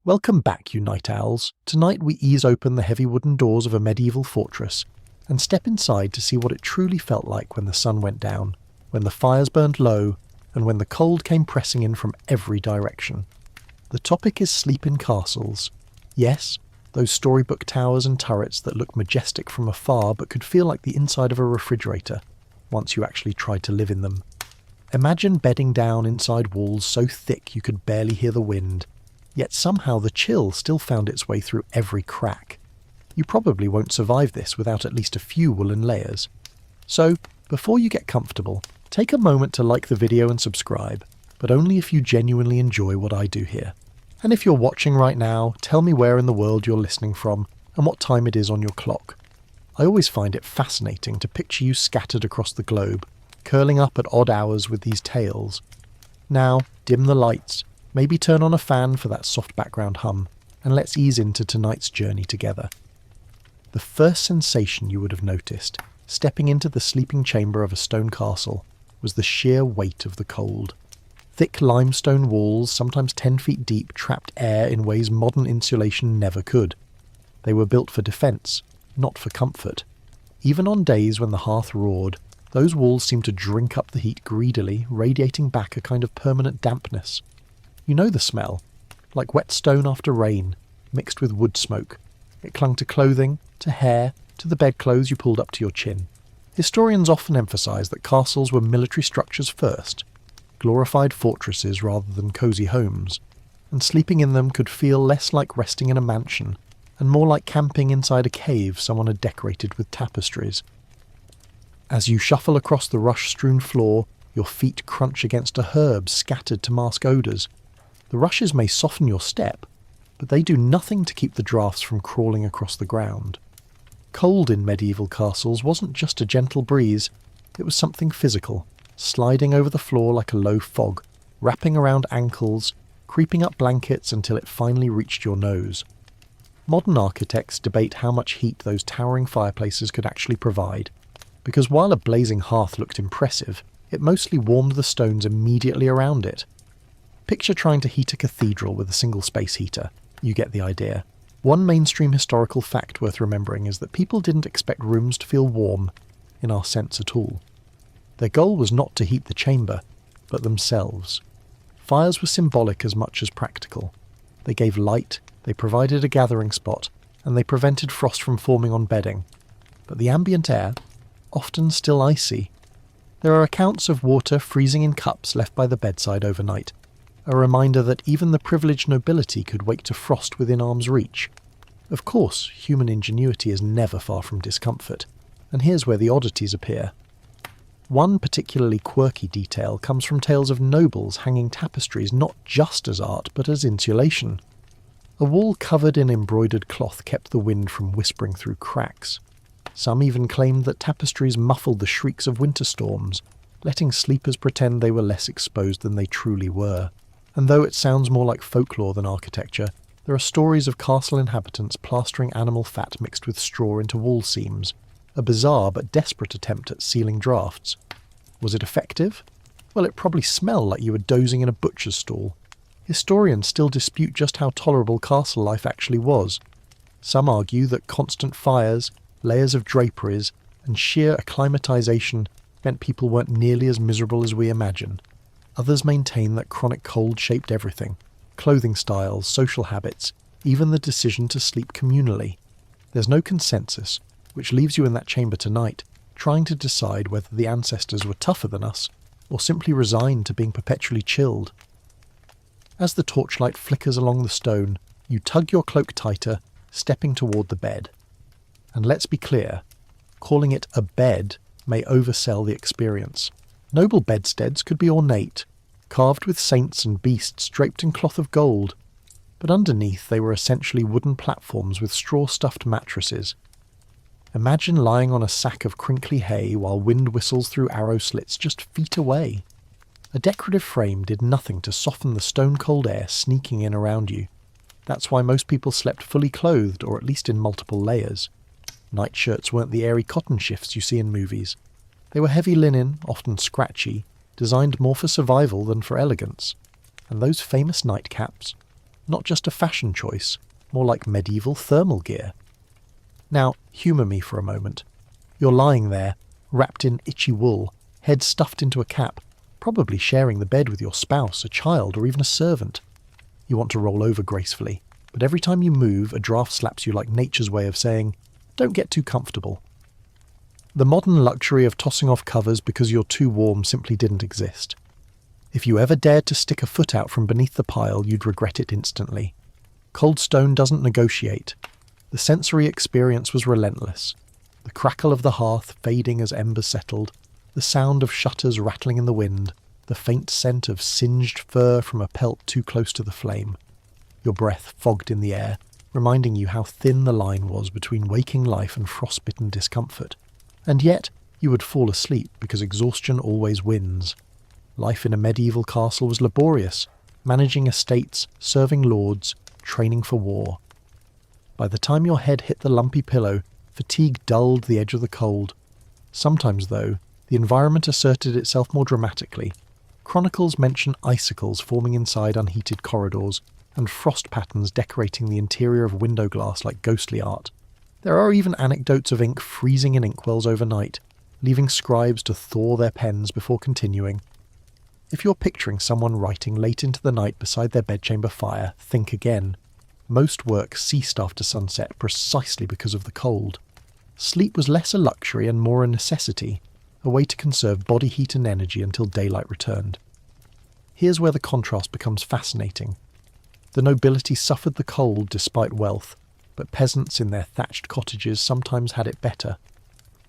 Welcome back, you night owls. Tonight we ease open the heavy wooden doors of a medieval fortress and step inside to see what it truly felt like when the sun went down, when the fires burned low, and when the cold came pressing in from every direction. The topic is sleep in castles. Yes, those storybook towers and turrets that look majestic from afar but could feel like the inside of a refrigerator once you actually tried to live in them. Imagine bedding down inside walls so thick you could barely hear the wind, yet somehow the chill still found its way through every crack. You probably won't survive this without at least a few woolen layers. So, before you get comfortable, take a moment to like the video and subscribe, but only if you genuinely enjoy what I do here. And if you're watching right now, tell me where in the world you're listening from and what time it is on your clock. I always find it fascinating to picture you scattered across the globe, curling up at odd hours with these tales. Now, dim the lights, maybe turn on a fan for that soft background hum, and let's ease into tonight's journey together. The first sensation you would have noticed, stepping into the sleeping chamber of a stone castle, was the sheer weight of the cold. Thick limestone walls, sometimes 10 feet deep, trapped air in ways modern insulation never could. They were built for defence, not for comfort. Even on days when the hearth roared, those walls seemed to drink up the heat greedily, radiating back a kind of permanent dampness. You know the smell, like wet stone after rain, mixed with wood smoke. It clung to clothing, to hair, to the bedclothes you pulled up to your chin. Historians often emphasise that castles were military structures first, glorified fortresses rather than cosy homes, and sleeping in them could feel less like resting in a mansion, and more like camping inside a cave someone had decorated with tapestries. As you shuffle across the rush-strewn floor, your feet crunch against herbs scattered to mask odours. The rushes may soften your step, but they do nothing to keep the drafts from crawling across the ground. Cold in medieval castles wasn't just a gentle breeze, it was something physical, sliding over the floor like a low fog, wrapping around ankles, creeping up blankets until it finally reached your nose. Modern architects debate how much heat those towering fireplaces could actually provide, because while a blazing hearth looked impressive, it mostly warmed the stones immediately around it. Picture trying to heat a cathedral with a single space heater. You get the idea. One mainstream historical fact worth remembering is that people didn't expect rooms to feel warm, in our sense at all. Their goal was not to heat the chamber, but themselves. Fires were symbolic as much as practical. They gave light, they provided a gathering spot, and they prevented frost from forming on bedding. But the ambient air, often still icy. There are accounts of water freezing in cups left by the bedside overnight, a reminder that even the privileged nobility could wake to frost within arm's reach. Of course, human ingenuity is never far from discomfort, and here's where the oddities appear. One particularly quirky detail comes from tales of nobles hanging tapestries not just as art but as insulation. A wall covered in embroidered cloth kept the wind from whispering through cracks. Some even claimed that tapestries muffled the shrieks of winter storms, letting sleepers pretend they were less exposed than they truly were. And though it sounds more like folklore than architecture, there are stories of castle inhabitants plastering animal fat mixed with straw into wall seams, a bizarre but desperate attempt at sealing drafts. Was it effective? Well, it probably smelled like you were dozing in a butcher's stall. Historians still dispute just how tolerable castle life actually was. Some argue that constant fires, layers of draperies, and sheer acclimatization meant people weren't nearly as miserable as we imagine. Others maintain that chronic cold shaped everything: clothing styles, social habits, even the decision to sleep communally. There's no consensus, which leaves you in that chamber tonight, trying to decide whether the ancestors were tougher than us, or simply resigned to being perpetually chilled. As the torchlight flickers along the stone, you tug your cloak tighter, stepping toward the bed. And let's be clear, calling it a bed may oversell the experience. Noble bedsteads could be ornate, carved with saints and beasts draped in cloth of gold, but underneath they were essentially wooden platforms with straw-stuffed mattresses. Imagine lying on a sack of crinkly hay while wind whistles through arrow slits just feet away. A decorative frame did nothing to soften the stone-cold air sneaking in around you. That's why most people slept fully clothed, or at least in multiple layers. Nightshirts weren't the airy cotton shifts you see in movies. They were heavy linen, often scratchy, designed more for survival than for elegance. And those famous nightcaps? not just a fashion choice, more like medieval thermal gear. Now, humour me for a moment. You're lying there, wrapped in itchy wool, head stuffed into a cap, probably sharing the bed with your spouse, a child, or even a servant. You want to roll over gracefully, but every time you move, a draft slaps you like nature's way of saying, "Don't get too comfortable." The modern luxury of tossing off covers because you're too warm simply didn't exist. If you ever dared to stick a foot out from beneath the pile, you'd regret it instantly. Cold stone doesn't negotiate. The sensory experience was relentless. The crackle of the hearth fading as embers settled, the sound of shutters rattling in the wind, the faint scent of singed fur from a pelt too close to the flame. Your breath fogged in the air, reminding you how thin the line was between waking life and frostbitten discomfort. And yet, you would fall asleep because exhaustion always wins. Life in a medieval castle was laborious, managing estates, serving lords, training for war. By the time your head hit the lumpy pillow, fatigue dulled the edge of the cold. Sometimes, though, the environment asserted itself more dramatically. Chronicles mention icicles forming inside unheated corridors, and frost patterns decorating the interior of window glass like ghostly art. There are even anecdotes of ink freezing in inkwells overnight, leaving scribes to thaw their pens before continuing. If you're picturing someone writing late into the night beside their bedchamber fire, think again. Most work ceased after sunset precisely because of the cold. Sleep was less a luxury and more a necessity, a way to conserve body heat and energy until daylight returned. Here's where the contrast becomes fascinating. The nobility suffered the cold despite wealth, but peasants in their thatched cottages sometimes had it better.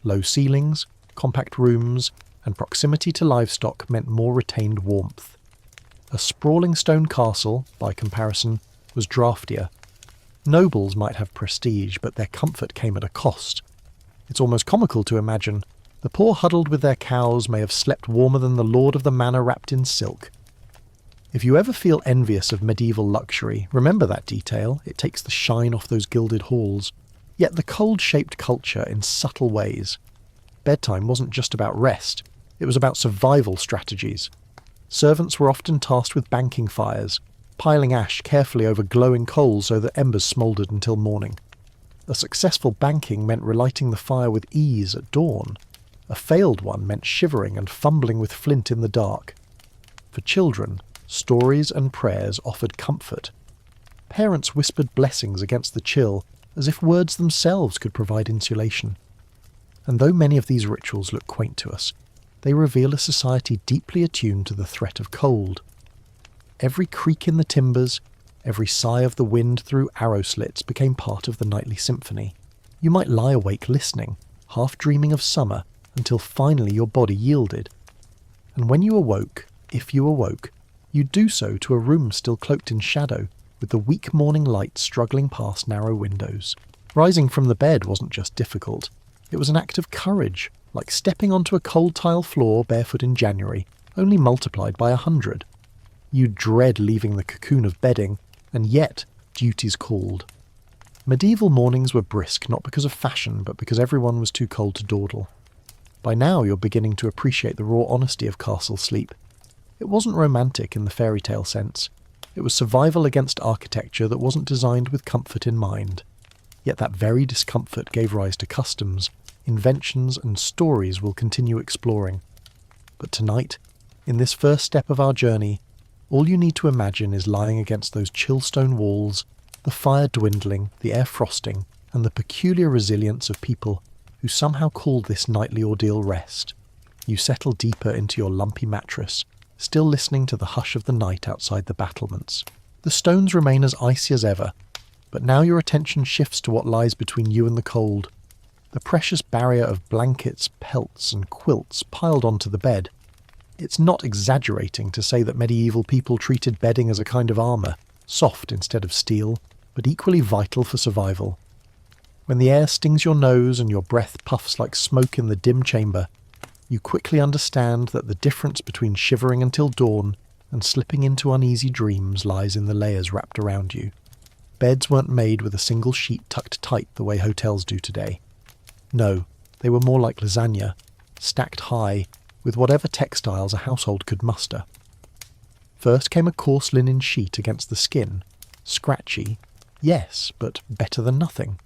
Low ceilings, compact rooms, and proximity to livestock meant more retained warmth. A sprawling stone castle, by comparison, was draftier. Nobles might have prestige, but their comfort came at a cost. It's almost comical to imagine. The poor huddled with their cows may have slept warmer than the lord of the manor wrapped in silk. If you ever feel envious of medieval luxury, remember that detail. It takes the shine off those gilded halls. Yet the cold shaped culture in subtle ways. Bedtime wasn't just about rest. It was about survival strategies. Servants were often tasked with banking fires, piling ash carefully over glowing coals so that embers smouldered until morning. A successful banking meant relighting the fire with ease at dawn. A failed one meant shivering and fumbling with flint in the dark. For children, stories and prayers offered comfort. Parents whispered blessings against the chill, as if words themselves could provide insulation. And though many of these rituals look quaint to us, they reveal a society deeply attuned to the threat of cold. Every creak in the timbers, every sigh of the wind through arrow slits became part of the nightly symphony. You might lie awake listening, half dreaming of summer, until finally your body yielded. And when you awoke, if you awoke, you'd do so to a room still cloaked in shadow, with the weak morning light struggling past narrow windows. Rising from the bed wasn't just difficult. It was an act of courage, like stepping onto a cold tile floor barefoot in January, only multiplied by 100. You dread leaving the cocoon of bedding, and yet duties called. Medieval mornings were brisk not because of fashion, but because everyone was too cold to dawdle. By now you're beginning to appreciate the raw honesty of castle sleep. It wasn't romantic in the fairy tale sense. It was survival against architecture that wasn't designed with comfort in mind. Yet that very discomfort gave rise to customs, inventions and stories we'll continue exploring. But tonight, in this first step of our journey, all you need to imagine is lying against those chill stone walls, the fire dwindling, the air frosting, and the peculiar resilience of people who somehow called this nightly ordeal rest. You settle deeper into your lumpy mattress, still listening to the hush of the night outside the battlements. The stones remain as icy as ever, but now your attention shifts to what lies between you and the cold. The precious barrier of blankets, pelts, and quilts piled onto the bed. It's not exaggerating to say that medieval people treated bedding as a kind of armour, soft instead of steel, but equally vital for survival. When the air stings your nose and your breath puffs like smoke in the dim chamber, you quickly understand that the difference between shivering until dawn and slipping into uneasy dreams lies in the layers wrapped around you. Beds weren't made with a single sheet tucked tight the way hotels do today. No, they were more like lasagna, stacked high, with whatever textiles a household could muster. First came a coarse linen sheet against the skin, Scratchy? Yes, but better than nothing.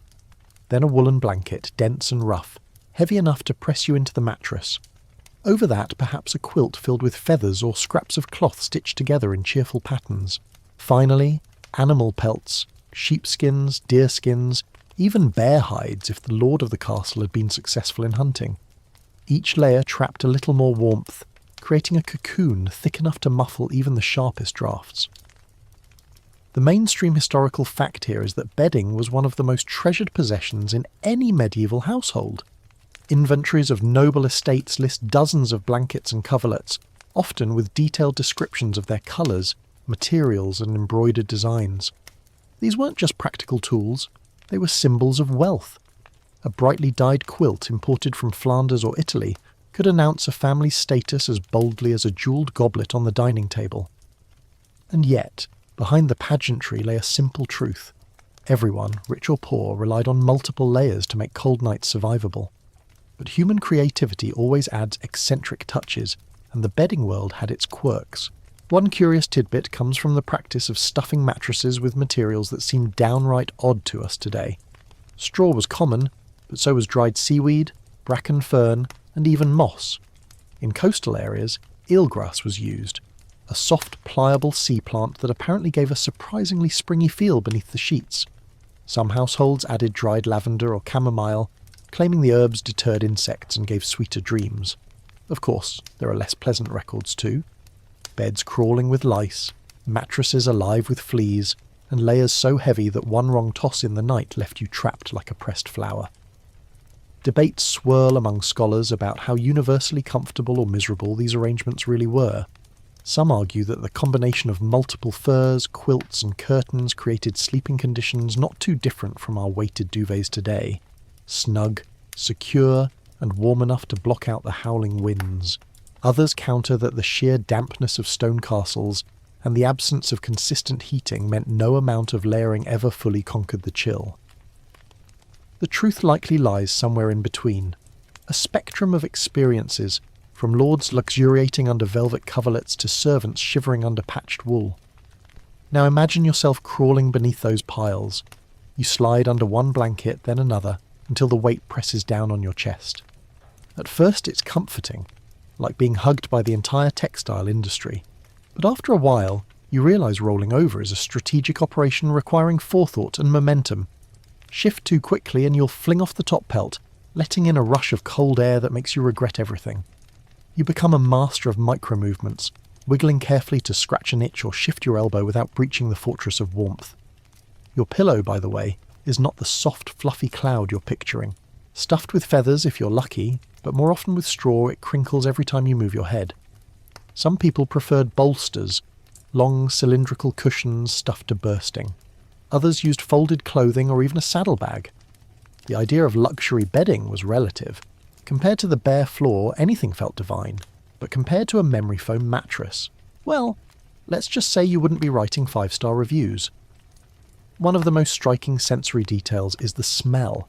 Then a woolen blanket, dense and rough, heavy enough to press you into the mattress. Over that, perhaps a quilt filled with feathers or scraps of cloth stitched together in cheerful patterns. Finally, animal pelts, sheepskins, deerskins, even bear hides if the lord of the castle had been successful in hunting. Each layer trapped a little more warmth, creating a cocoon thick enough to muffle even the sharpest drafts. The mainstream historical fact here is that bedding was one of the most treasured possessions in any medieval household. Inventories of noble estates list dozens of blankets and coverlets, often with detailed descriptions of their colours, materials and embroidered designs. These weren't just practical tools, they were symbols of wealth. A brightly dyed quilt imported from Flanders or Italy could announce a family's status as boldly as a jewelled goblet on the dining table. And yet, behind the pageantry lay a simple truth. Everyone, rich or poor, relied on multiple layers to make cold nights survivable. But human creativity always adds eccentric touches, and the bedding world had its quirks. One curious tidbit comes from the practice of stuffing mattresses with materials that seem downright odd to us today. Straw was common, but so was dried seaweed, bracken fern, and even moss. In coastal areas, eelgrass was used, a soft, pliable sea plant that apparently gave a surprisingly springy feel beneath the sheets. Some households added dried lavender or chamomile, claiming the herbs deterred insects and gave sweeter dreams. Of course, there are less pleasant records too. Beds crawling with lice, mattresses alive with fleas, and layers so heavy that one wrong toss in the night left you trapped like a pressed flower. Debates swirl among scholars about how universally comfortable or miserable these arrangements really were. Some argue that the combination of multiple furs, quilts and curtains created sleeping conditions not too different from our weighted duvets today. Snug, secure, and warm enough to block out the howling winds. Others counter that the sheer dampness of stone castles and the absence of consistent heating meant no amount of layering ever fully conquered the chill. The truth likely lies somewhere in between, a spectrum of experiences, from lords luxuriating under velvet coverlets to servants shivering under patched wool. Now imagine yourself crawling beneath those piles. You slide under one blanket, then another, until the weight presses down on your chest. At first it's comforting, like being hugged by the entire textile industry. But after a while, you realise rolling over is a strategic operation requiring forethought and momentum. Shift too quickly and you'll fling off the top pelt, letting in a rush of cold air that makes you regret everything. You become a master of micro-movements, wiggling carefully to scratch an itch or shift your elbow without breaching the fortress of warmth. Your pillow, by the way, is not the soft, fluffy cloud you're picturing. Stuffed with feathers if you're lucky, but more often with straw, it crinkles every time you move your head. Some people preferred bolsters, long cylindrical cushions stuffed to bursting. Others used folded clothing or even a saddlebag. The idea of luxury bedding was relative. Compared to the bare floor, anything felt divine. But compared to a memory foam mattress, well, let's just say you wouldn't be writing 5-star reviews. One of the most striking sensory details is the smell.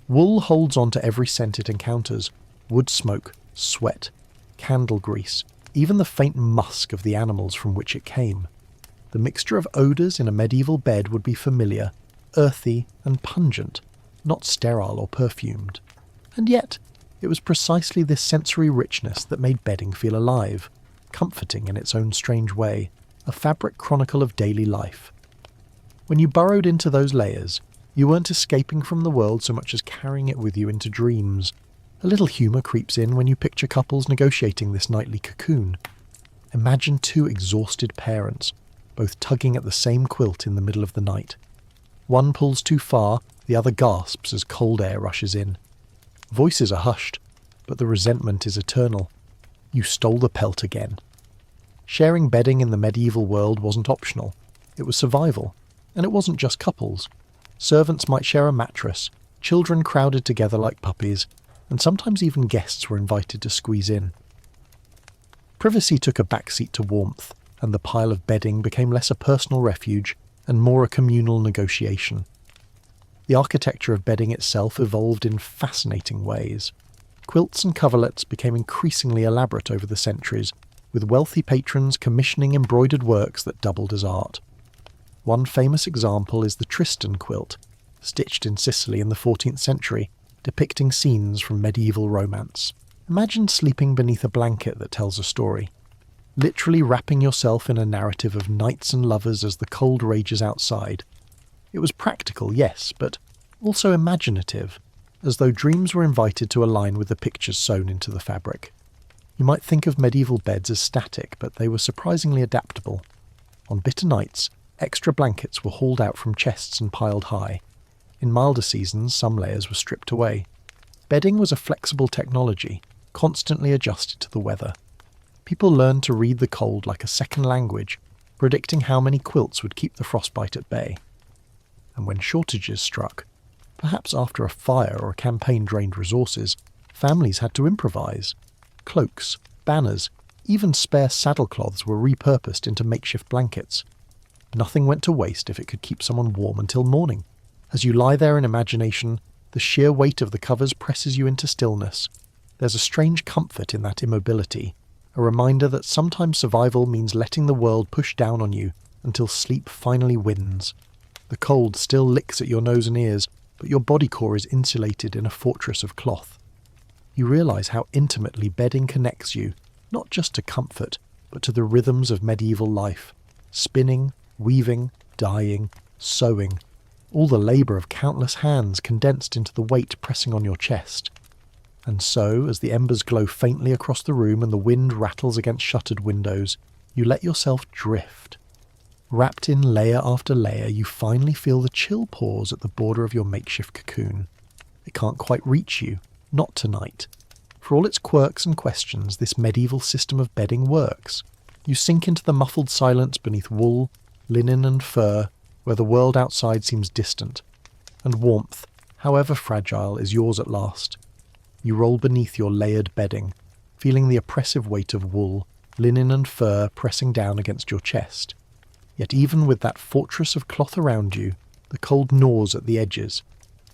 Wool holds on to every scent it encounters. Wood smoke, sweat, candle grease, even the faint musk of the animals from which it came. The mixture of odours in a medieval bed would be familiar, earthy and pungent, not sterile or perfumed. And yet, it was precisely this sensory richness that made bedding feel alive, comforting in its own strange way, a fabric chronicle of daily life. When you burrowed into those layers, you weren't escaping from the world so much as carrying it with you into dreams. A little humour creeps in when you picture couples negotiating this nightly cocoon. Imagine two exhausted parents, both tugging at the same quilt in the middle of the night. One pulls too far, the other gasps as cold air rushes in. Voices are hushed, but the resentment is eternal. You stole the pelt again. Sharing bedding in the medieval world wasn't optional. It was survival. And it wasn't just couples. Servants might share a mattress, children crowded together like puppies, and sometimes even guests were invited to squeeze in. Privacy took a backseat to warmth, and the pile of bedding became less a personal refuge and more a communal negotiation. The architecture of bedding itself evolved in fascinating ways. Quilts and coverlets became increasingly elaborate over the centuries, with wealthy patrons commissioning embroidered works that doubled as art. One famous example is the Tristan quilt, stitched in Sicily in the 14th century, depicting scenes from medieval romance. Imagine sleeping beneath a blanket that tells a story, literally wrapping yourself in a narrative of knights and lovers as the cold rages outside. It was practical, yes, but also imaginative, as though dreams were invited to align with the pictures sewn into the fabric. You might think of medieval beds as static, but they were surprisingly adaptable. On bitter nights, extra blankets were hauled out from chests and piled high. In milder seasons, some layers were stripped away. Bedding was a flexible technology, constantly adjusted to the weather. People learned to read the cold like a second language, predicting how many quilts would keep the frostbite at bay. And when shortages struck, perhaps after a fire or a campaign drained resources, families had to improvise. Cloaks, banners, even spare saddlecloths were repurposed into makeshift blankets. Nothing went to waste if it could keep someone warm until morning. As you lie there in imagination, the sheer weight of the covers presses you into stillness. There's a strange comfort in that immobility, a reminder that sometimes survival means letting the world push down on you until sleep finally wins. The cold still licks at your nose and ears, but your body core is insulated in a fortress of cloth. You realise how intimately bedding connects you, not just to comfort, but to the rhythms of medieval life. Spinning, weaving, dyeing, sewing. All the labour of countless hands condensed into the weight pressing on your chest. And so, as the embers glow faintly across the room and the wind rattles against shuttered windows, you let yourself drift. Wrapped in layer after layer, you finally feel the chill pause at the border of your makeshift cocoon. It can't quite reach you, not tonight. For all its quirks and questions, this medieval system of bedding works. You sink into the muffled silence beneath wool, linen and fur, where the world outside seems distant. And warmth, however fragile, is yours at last. You roll beneath your layered bedding, feeling the oppressive weight of wool, linen and fur pressing down against your chest. Yet even with that fortress of cloth around you, the cold gnaws at the edges.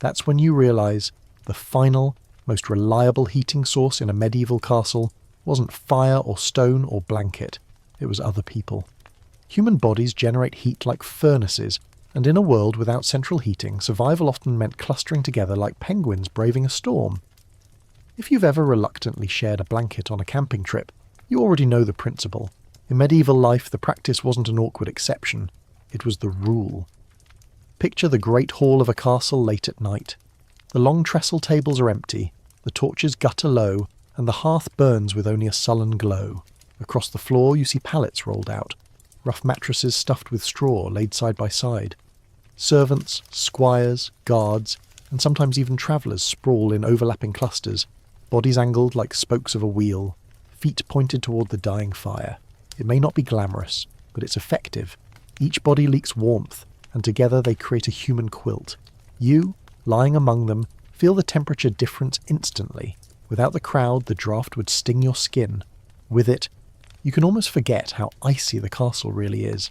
That's when you realise the final, most reliable heating source in a medieval castle wasn't fire or stone or blanket. It was other people. Human bodies generate heat like furnaces, and in a world without central heating, survival often meant clustering together like penguins braving a storm. If you've ever reluctantly shared a blanket on a camping trip, you already know the principle. In medieval life, the practice wasn't an awkward exception. It was the rule. Picture the great hall of a castle late at night. The long trestle tables are empty, the torches gutter low, and the hearth burns with only a sullen glow. Across the floor you see pallets rolled out, rough mattresses stuffed with straw laid side by side. Servants, squires, guards, and sometimes even travellers sprawl in overlapping clusters, bodies angled like spokes of a wheel, feet pointed toward the dying fire. It may not be glamorous, but it's effective. Each body leaks warmth, and together they create a human quilt. You, lying among them, feel the temperature difference instantly. Without the crowd, the draft would sting your skin. With it, you can almost forget how icy the castle really is.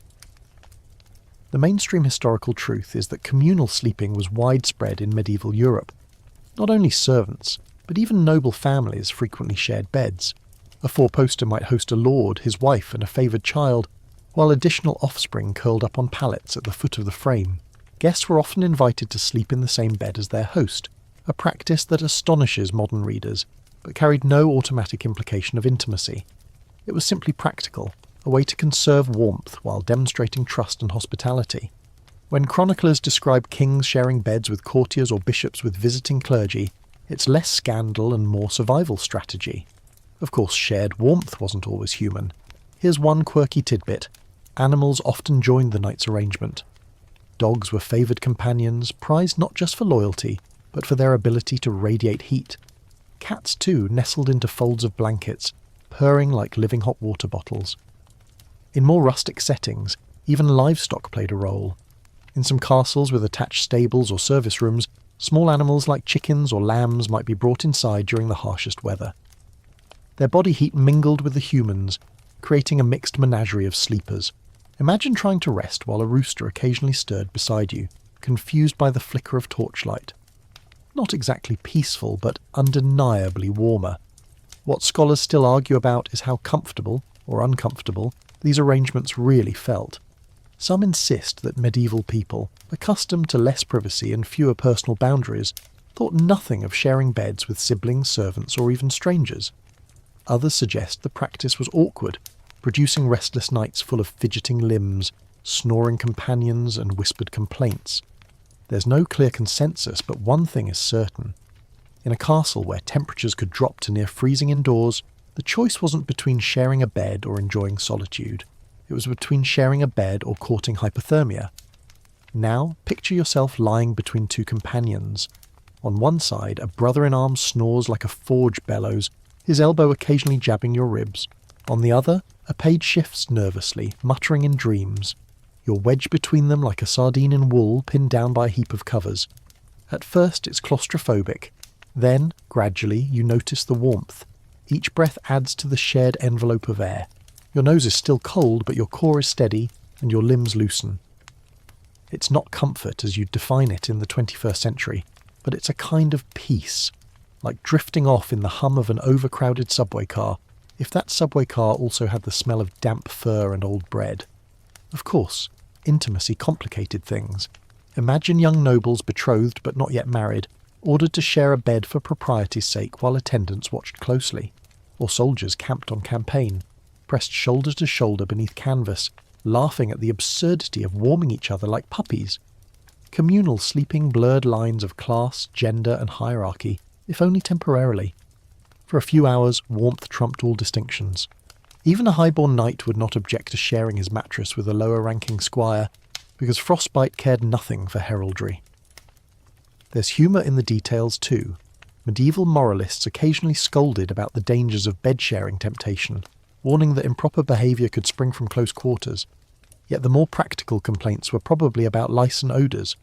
The mainstream historical truth is that communal sleeping was widespread in medieval Europe. Not only servants, but even noble families frequently shared beds. A four-poster might host a lord, his wife, and a favoured child, while additional offspring curled up on pallets at the foot of the frame. Guests were often invited to sleep in the same bed as their host, a practice that astonishes modern readers, but carried no automatic implication of intimacy. It was simply practical, a way to conserve warmth while demonstrating trust and hospitality. When chroniclers describe kings sharing beds with courtiers or bishops with visiting clergy, it's less scandal and more survival strategy. Of course, shared warmth wasn't always human. Here's one quirky tidbit. Animals often joined the night's arrangement. Dogs were favoured companions, prized not just for loyalty, but for their ability to radiate heat. Cats, too, nestled into folds of blankets, purring like living hot water bottles. In more rustic settings, even livestock played a role. In some castles with attached stables or service rooms, small animals like chickens or lambs might be brought inside during the harshest weather. Their body heat mingled with the humans, creating a mixed menagerie of sleepers. Imagine trying to rest while a rooster occasionally stirred beside you, confused by the flicker of torchlight. Not exactly peaceful, but undeniably warmer. What scholars still argue about is how comfortable, or uncomfortable, these arrangements really felt. Some insist that medieval people, accustomed to less privacy and fewer personal boundaries, thought nothing of sharing beds with siblings, servants, or even strangers. Others suggest the practice was awkward, producing restless nights full of fidgeting limbs, snoring companions, and whispered complaints. There's no clear consensus, but one thing is certain. In a castle where temperatures could drop to near freezing indoors, the choice wasn't between sharing a bed or enjoying solitude. It was between sharing a bed or courting hypothermia. Now, picture yourself lying between two companions. On one side, a brother-in-arms snores like a forge bellows, his elbow occasionally jabbing your ribs. On the other, a page shifts nervously, muttering in dreams. You're wedged between them like a sardine in wool pinned down by a heap of covers. At first, it's claustrophobic. Then, gradually, you notice the warmth. Each breath adds to the shared envelope of air. Your nose is still cold, but your core is steady, and your limbs loosen. It's not comfort as you'd define it in the 21st century, but it's a kind of peace, like drifting off in the hum of an overcrowded subway car, if that subway car also had the smell of damp fur and old bread. Of course, intimacy complicated things. Imagine young nobles betrothed but not yet married, ordered to share a bed for propriety's sake while attendants watched closely, or soldiers camped on campaign, pressed shoulder to shoulder beneath canvas, laughing at the absurdity of warming each other like puppies. Communal sleeping blurred lines of class, gender and hierarchy, if only temporarily. For a few hours, warmth trumped all distinctions. Even a highborn knight would not object to sharing his mattress with a lower-ranking squire, because frostbite cared nothing for heraldry. There's humour in the details too. Medieval moralists occasionally scolded about the dangers of bed-sharing temptation, warning that improper behaviour could spring from close quarters. Yet the more practical complaints were probably about lice and odours.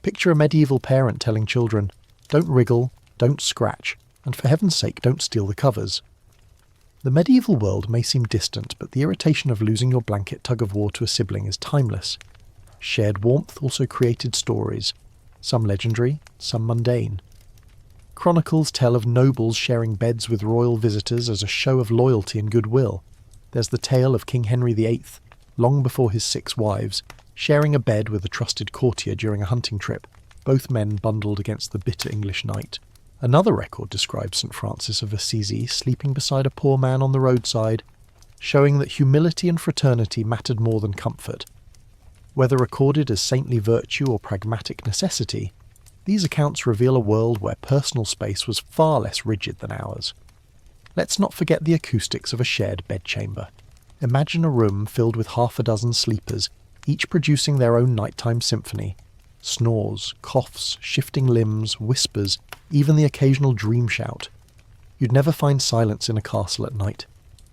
Picture a medieval parent telling children, "Don't wriggle, don't scratch, and for heaven's sake don't steal the covers." The medieval world may seem distant, but the irritation of losing your blanket tug-of-war to a sibling is timeless. Shared warmth also created stories, some legendary, some mundane. Chronicles tell of nobles sharing beds with royal visitors as a show of loyalty and goodwill. There's the tale of King Henry VIII, long before his 6 wives, sharing a bed with a trusted courtier during a hunting trip, both men bundled against the bitter English night. Another record describes St. Francis of Assisi sleeping beside a poor man on the roadside, showing that humility and fraternity mattered more than comfort. Whether recorded as saintly virtue or pragmatic necessity, these accounts reveal a world where personal space was far less rigid than ours. Let's not forget the acoustics of a shared bedchamber. Imagine a room filled with half a dozen sleepers, each producing their own nighttime symphony. Snores, coughs, shifting limbs, whispers, even the occasional dream shout. You'd never find silence in a castle at night.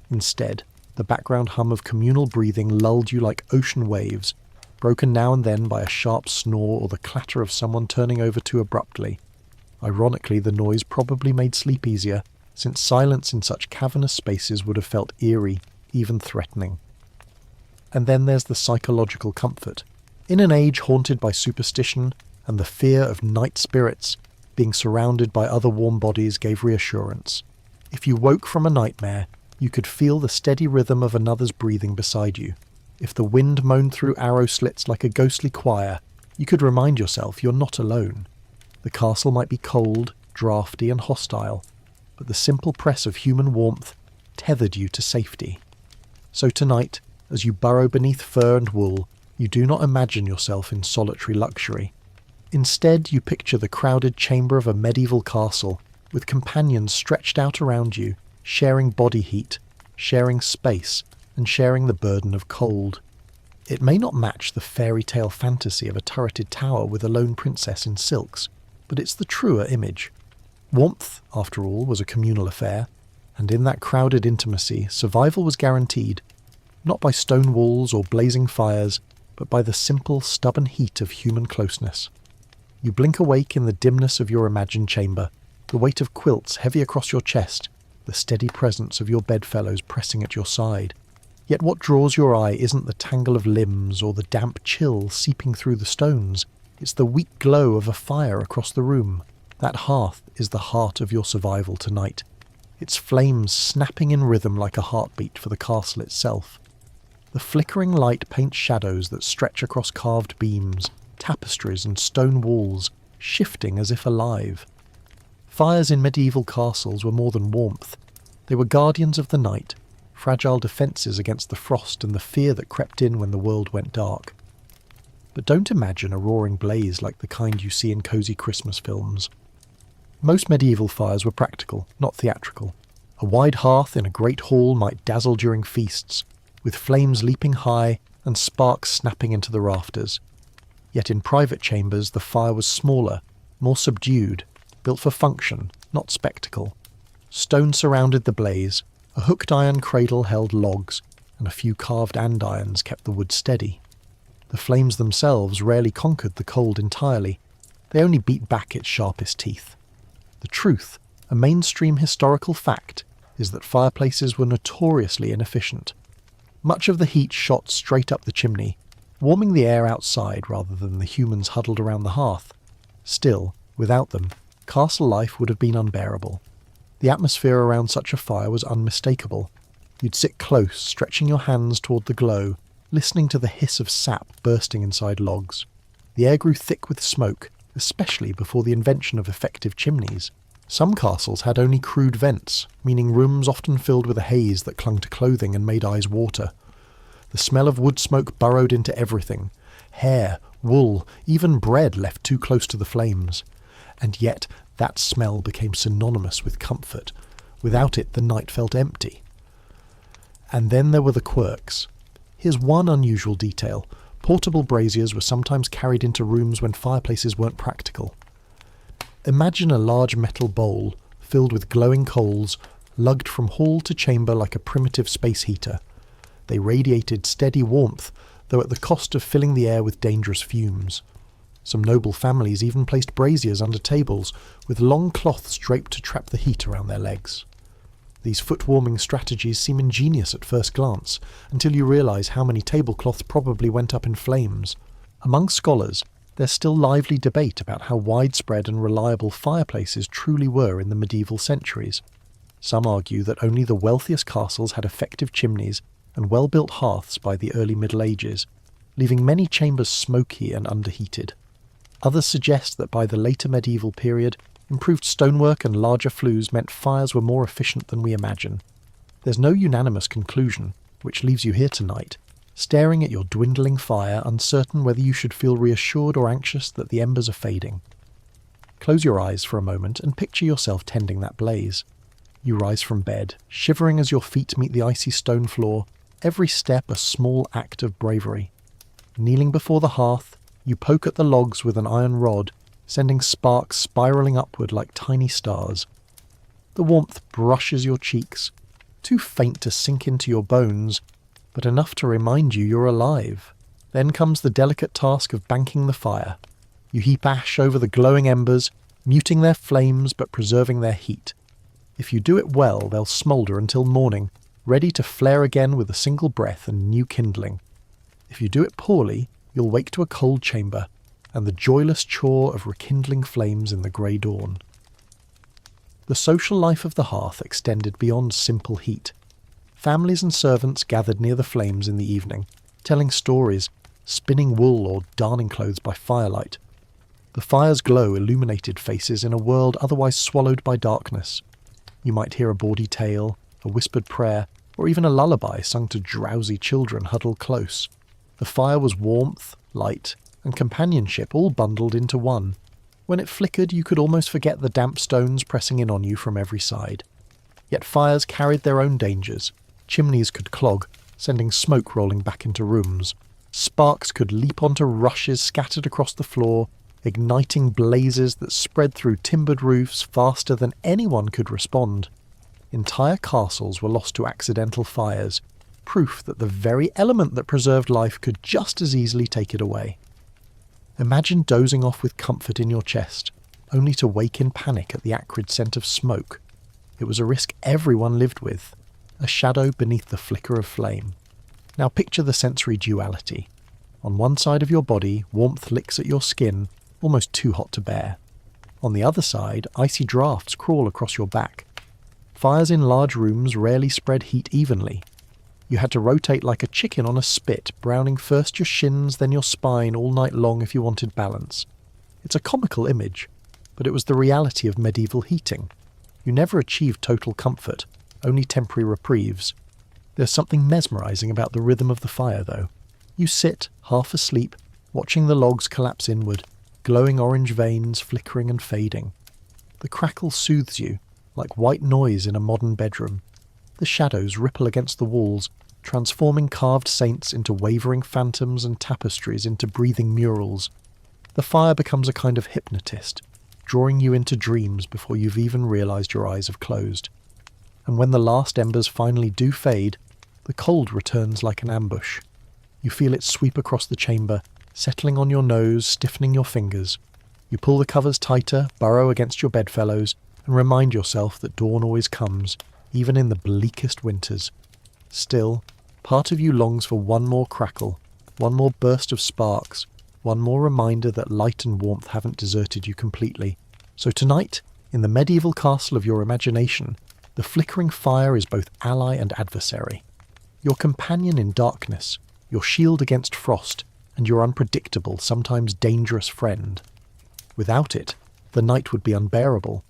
Instead, the background hum of communal breathing lulled you like ocean waves, broken now and then by a sharp snore or the clatter of someone turning over too abruptly. Ironically, the noise probably made sleep easier, since silence in such cavernous spaces would have felt eerie, even threatening. And then there's the psychological comfort. In an age haunted by superstition and the fear of night spirits, being surrounded by other warm bodies gave reassurance. If you woke from a nightmare, you could feel the steady rhythm of another's breathing beside you. If the wind moaned through arrow slits like a ghostly choir, you could remind yourself you're not alone. The castle might be cold, draughty and hostile, but the simple press of human warmth tethered you to safety. So tonight, as you burrow beneath fur and wool, you do not imagine yourself in solitary luxury. Instead, you picture the crowded chamber of a medieval castle, with companions stretched out around you, sharing body heat, sharing space, and sharing the burden of cold. It may not match the fairy tale fantasy of a turreted tower with a lone princess in silks, but it's the truer image. Warmth, after all, was a communal affair, and in that crowded intimacy, survival was guaranteed, not by stone walls or blazing fires, but by the simple, stubborn heat of human closeness. You blink awake in the dimness of your imagined chamber, the weight of quilts heavy across your chest, the steady presence of your bedfellows pressing at your side. Yet what draws your eye isn't the tangle of limbs or the damp chill seeping through the stones. It's the weak glow of a fire across the room. That hearth is the heart of your survival tonight, its flames snapping in rhythm like a heartbeat for the castle itself. The flickering light paints shadows that stretch across carved beams, tapestries and stone walls, shifting as if alive. Fires in medieval castles were more than warmth. They were guardians of the night, fragile defences against the frost and the fear that crept in when the world went dark. But don't imagine a roaring blaze like the kind you see in cosy Christmas films. Most medieval fires were practical, not theatrical. A wide hearth in a great hall might dazzle during feasts, with flames leaping high and sparks snapping into the rafters. Yet in private chambers the fire was smaller, more subdued, built for function, not spectacle. Stone surrounded the blaze, a hooked iron cradle held logs, and a few carved andirons kept the wood steady. The flames themselves rarely conquered the cold entirely. They only beat back its sharpest teeth. The truth, a mainstream historical fact, is that fireplaces were notoriously inefficient. Much of the heat shot straight up the chimney, warming the air outside rather than the humans huddled around the hearth. Still, without them, castle life would have been unbearable. The atmosphere around such a fire was unmistakable. You'd sit close, stretching your hands toward the glow, listening to the hiss of sap bursting inside logs. The air grew thick with smoke, especially before the invention of effective chimneys. Some castles had only crude vents, meaning rooms often filled with a haze that clung to clothing and made eyes water. The smell of wood smoke burrowed into everything. Hair, wool, even bread left too close to the flames. And yet that smell became synonymous with comfort. Without it, the night felt empty. And then there were the quirks. Here's one unusual detail. Portable braziers were sometimes carried into rooms when fireplaces weren't practical. Imagine a large metal bowl, filled with glowing coals, lugged from hall to chamber like a primitive space heater. They radiated steady warmth, though at the cost of filling the air with dangerous fumes. Some noble families even placed braziers under tables, with long cloths draped to trap the heat around their legs. These foot-warming strategies seem ingenious at first glance, until you realise how many tablecloths probably went up in flames. Among scholars, there's still lively debate about how widespread and reliable fireplaces truly were in the medieval centuries. Some argue that only the wealthiest castles had effective chimneys and well-built hearths by the early Middle Ages, leaving many chambers smoky and underheated. Others suggest that by the later medieval period, improved stonework and larger flues meant fires were more efficient than we imagine. There's no unanimous conclusion, which leaves you here tonight, staring at your dwindling fire, uncertain whether you should feel reassured or anxious that the embers are fading. Close your eyes for a moment and picture yourself tending that blaze. You rise from bed, shivering as your feet meet the icy stone floor, every step a small act of bravery. Kneeling before the hearth, you poke at the logs with an iron rod, sending sparks spiralling upward like tiny stars. The warmth brushes your cheeks, too faint to sink into your bones, but enough to remind you you're alive. Then comes the delicate task of banking the fire. You heap ash over the glowing embers, muting their flames but preserving their heat. If you do it well, they'll smoulder until morning, ready to flare again with a single breath and new kindling. If you do it poorly, you'll wake to a cold chamber, and the joyless chore of rekindling flames in the grey dawn. The social life of the hearth extended beyond simple heat. Families and servants gathered near the flames in the evening, telling stories, spinning wool or darning clothes by firelight. The fire's glow illuminated faces in a world otherwise swallowed by darkness. You might hear a bawdy tale, a whispered prayer, or even a lullaby sung to drowsy children huddled close. The fire was warmth, light, and companionship all bundled into one. When it flickered, you could almost forget the damp stones pressing in on you from every side. Yet fires carried their own dangers. Chimneys could clog, sending smoke rolling back into rooms. Sparks could leap onto rushes scattered across the floor, igniting blazes that spread through timbered roofs faster than anyone could respond. Entire castles were lost to accidental fires, proof that the very element that preserved life could just as easily take it away. Imagine dozing off with comfort in your chest, only to wake in panic at the acrid scent of smoke. It was a risk everyone lived with, a shadow beneath the flicker of flame. Now picture the sensory duality. On one side of your body, warmth licks at your skin, almost too hot to bear. On the other side, icy drafts crawl across your back. Fires in large rooms rarely spread heat evenly. You had to rotate like a chicken on a spit, browning first your shins, then your spine all night long if you wanted balance. It's a comical image, but it was the reality of medieval heating. You never achieved total comfort, only temporary reprieves. There's something mesmerising about the rhythm of the fire, though. You sit, half asleep, watching the logs collapse inward, glowing orange veins flickering and fading. The crackle soothes you, like white noise in a modern bedroom. The shadows ripple against the walls, transforming carved saints into wavering phantoms and tapestries into breathing murals. The fire becomes a kind of hypnotist, drawing you into dreams before you've even realised your eyes have closed. And when the last embers finally do fade, the cold returns like an ambush. You feel it sweep across the chamber, settling on your nose, stiffening your fingers. You pull the covers tighter, burrow against your bedfellows, and remind yourself that dawn always comes, even in the bleakest winters. Still, part of you longs for one more crackle, one more burst of sparks, one more reminder that light and warmth haven't deserted you completely. So tonight, in the medieval castle of your imagination, the flickering fire is both ally and adversary. Your companion in darkness, your shield against frost, and your unpredictable, sometimes dangerous friend. Without it, the night would be unbearable.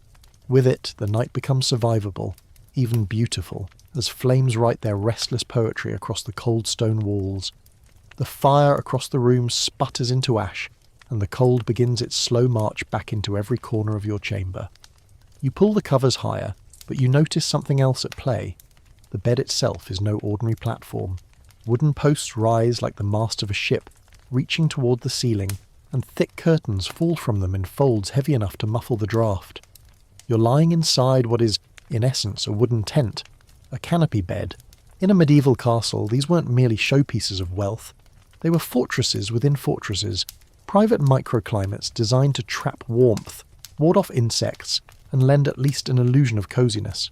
With it, the night becomes survivable, even beautiful, as flames write their restless poetry across the cold stone walls. The fire across the room sputters into ash, and the cold begins its slow march back into every corner of your chamber. You pull the covers higher, but you notice something else at play. The bed itself is no ordinary platform. Wooden posts rise like the mast of a ship, reaching toward the ceiling, and thick curtains fall from them in folds heavy enough to muffle the draught. You're lying inside what is, in essence, a wooden tent, a canopy bed. In a medieval castle, these weren't merely showpieces of wealth. They were fortresses within fortresses, private microclimates designed to trap warmth, ward off insects, and lend at least an illusion of coziness.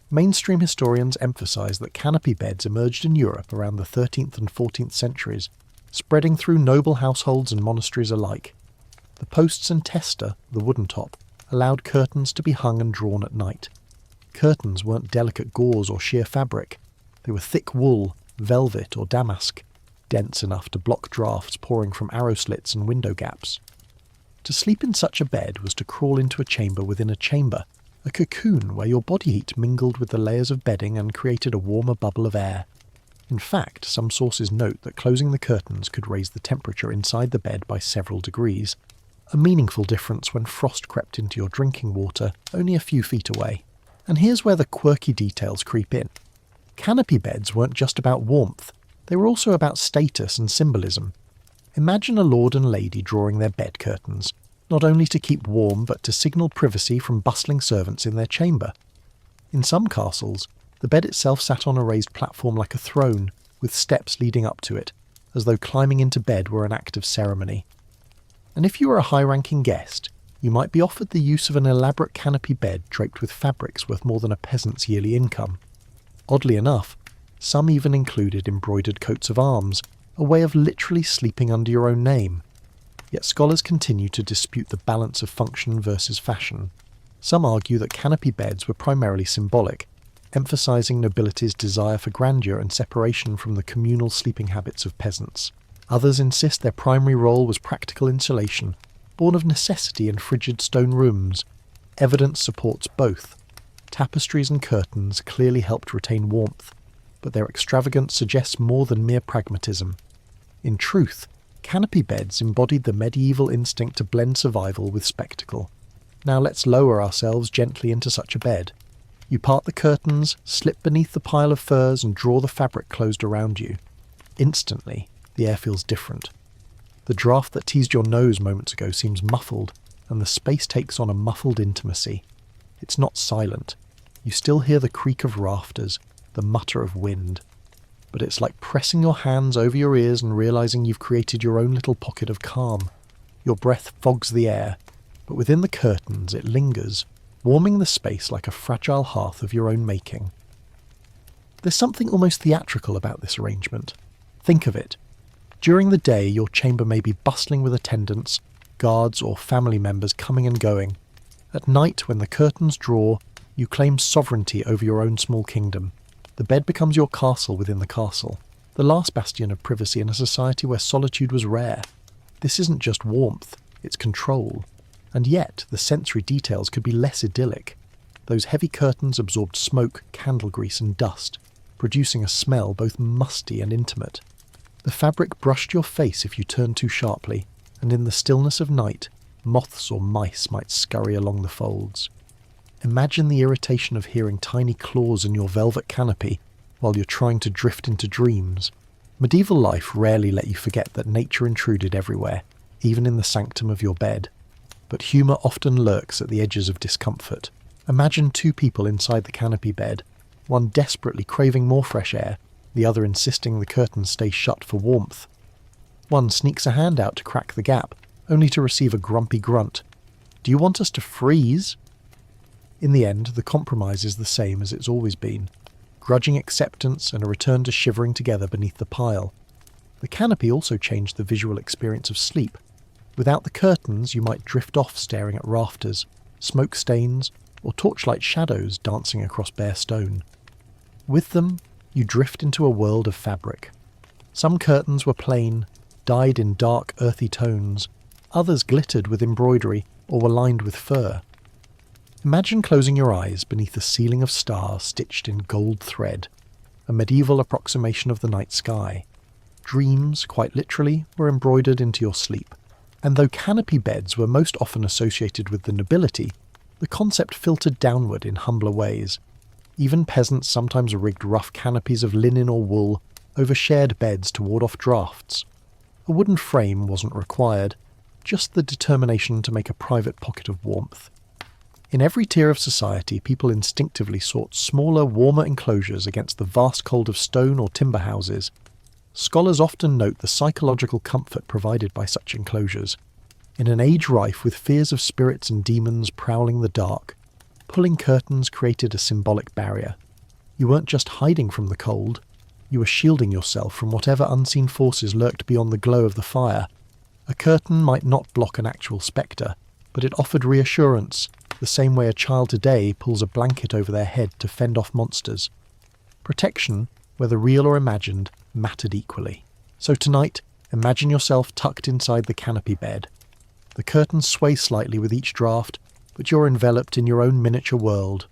Mainstream historians emphasise that canopy beds emerged in Europe around the 13th and 14th centuries, spreading through noble households and monasteries alike. The posts and tester, the wooden top, allowed curtains to be hung and drawn at night. Curtains weren't delicate gauze or sheer fabric. They were thick wool, velvet or damask, dense enough to block draughts pouring from arrow slits and window gaps. To sleep in such a bed was to crawl into a chamber within a chamber, a cocoon where your body heat mingled with the layers of bedding and created a warmer bubble of air. In fact, some sources note that closing the curtains could raise the temperature inside the bed by several degrees, a meaningful difference when frost crept into your drinking water only a few feet away. And here's where the quirky details creep in. Canopy beds weren't just about warmth, they were also about status and symbolism. Imagine a lord and lady drawing their bed curtains, not only to keep warm but to signal privacy from bustling servants in their chamber. In some castles, the bed itself sat on a raised platform like a throne, with steps leading up to it, as though climbing into bed were an act of ceremony. And if you were a high-ranking guest, you might be offered the use of an elaborate canopy bed draped with fabrics worth more than a peasant's yearly income. Oddly enough, some even included embroidered coats of arms, a way of literally sleeping under your own name. Yet scholars continue to dispute the balance of function versus fashion. Some argue that canopy beds were primarily symbolic, emphasising nobility's desire for grandeur and separation from the communal sleeping habits of peasants. Others insist their primary role was practical insulation, born of necessity in frigid stone rooms. Evidence supports both. Tapestries and curtains clearly helped retain warmth, but their extravagance suggests more than mere pragmatism. In truth, canopy beds embodied the medieval instinct to blend survival with spectacle. Now let's lower ourselves gently into such a bed. You part the curtains, slip beneath the pile of furs and draw the fabric closed around you. Instantly, the air feels different. The draught that teased your nose moments ago seems muffled, and the space takes on a muffled intimacy. It's not silent. You still hear the creak of rafters, the mutter of wind. But it's like pressing your hands over your ears and realising you've created your own little pocket of calm. Your breath fogs the air, but within the curtains it lingers, warming the space like a fragile hearth of your own making. There's something almost theatrical about this arrangement. Think of it. During the day, your chamber may be bustling with attendants, guards or family members coming and going. At night, when the curtains draw, you claim sovereignty over your own small kingdom. The bed becomes your castle within the castle, the last bastion of privacy in a society where solitude was rare. This isn't just warmth, it's control. And yet, the sensory details could be less idyllic. Those heavy curtains absorbed smoke, candle grease and dust, producing a smell both musty and intimate. The fabric brushed your face if you turned too sharply, and in the stillness of night, moths or mice might scurry along the folds. Imagine the irritation of hearing tiny claws in your velvet canopy while you're trying to drift into dreams. Medieval life rarely let you forget that nature intruded everywhere, even in the sanctum of your bed. But humour often lurks at the edges of discomfort. Imagine two people inside the canopy bed, one desperately craving more fresh air, the other insisting the curtains stay shut for warmth. One sneaks a hand out to crack the gap, only to receive a grumpy grunt. "Do you want us to freeze?" In the end, the compromise is the same as it's always been. Grudging acceptance and a return to shivering together beneath the pile. The canopy also changed the visual experience of sleep. Without the curtains, you might drift off staring at rafters, smoke stains, or torchlight shadows dancing across bare stone. With them, you drift into a world of fabric. Some curtains were plain, dyed in dark, earthy tones. Others glittered with embroidery or were lined with fur. Imagine closing your eyes beneath a ceiling of stars stitched in gold thread, a medieval approximation of the night sky. Dreams, quite literally, were embroidered into your sleep. And though canopy beds were most often associated with the nobility, the concept filtered downward in humbler ways. Even peasants sometimes rigged rough canopies of linen or wool over shared beds to ward off drafts. A wooden frame wasn't required, just the determination to make a private pocket of warmth. In every tier of society, people instinctively sought smaller, warmer enclosures against the vast cold of stone or timber houses. Scholars often note the psychological comfort provided by such enclosures. In an age rife with fears of spirits and demons prowling the dark, pulling curtains created a symbolic barrier. You weren't just hiding from the cold, you were shielding yourself from whatever unseen forces lurked beyond the glow of the fire. A curtain might not block an actual spectre, but it offered reassurance, the same way a child today pulls a blanket over their head to fend off monsters. Protection, whether real or imagined, mattered equally. So tonight, imagine yourself tucked inside the canopy bed. The curtains sway slightly with each draft, but you're enveloped in your own miniature world.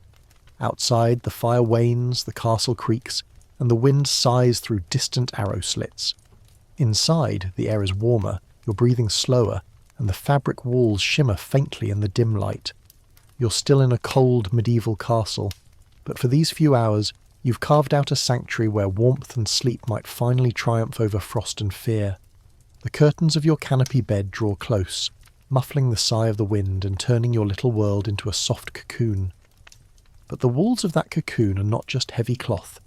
Outside, the fire wanes, the castle creaks, and the wind sighs through distant arrow slits. Inside, the air is warmer, you're breathing slower, and the fabric walls shimmer faintly in the dim light. You're still in a cold medieval castle, but for these few hours, you've carved out a sanctuary where warmth and sleep might finally triumph over frost and fear. The curtains of your canopy bed draw close, muffling the sigh of the wind and turning your little world into a soft cocoon. But the walls of that cocoon are not just heavy cloth.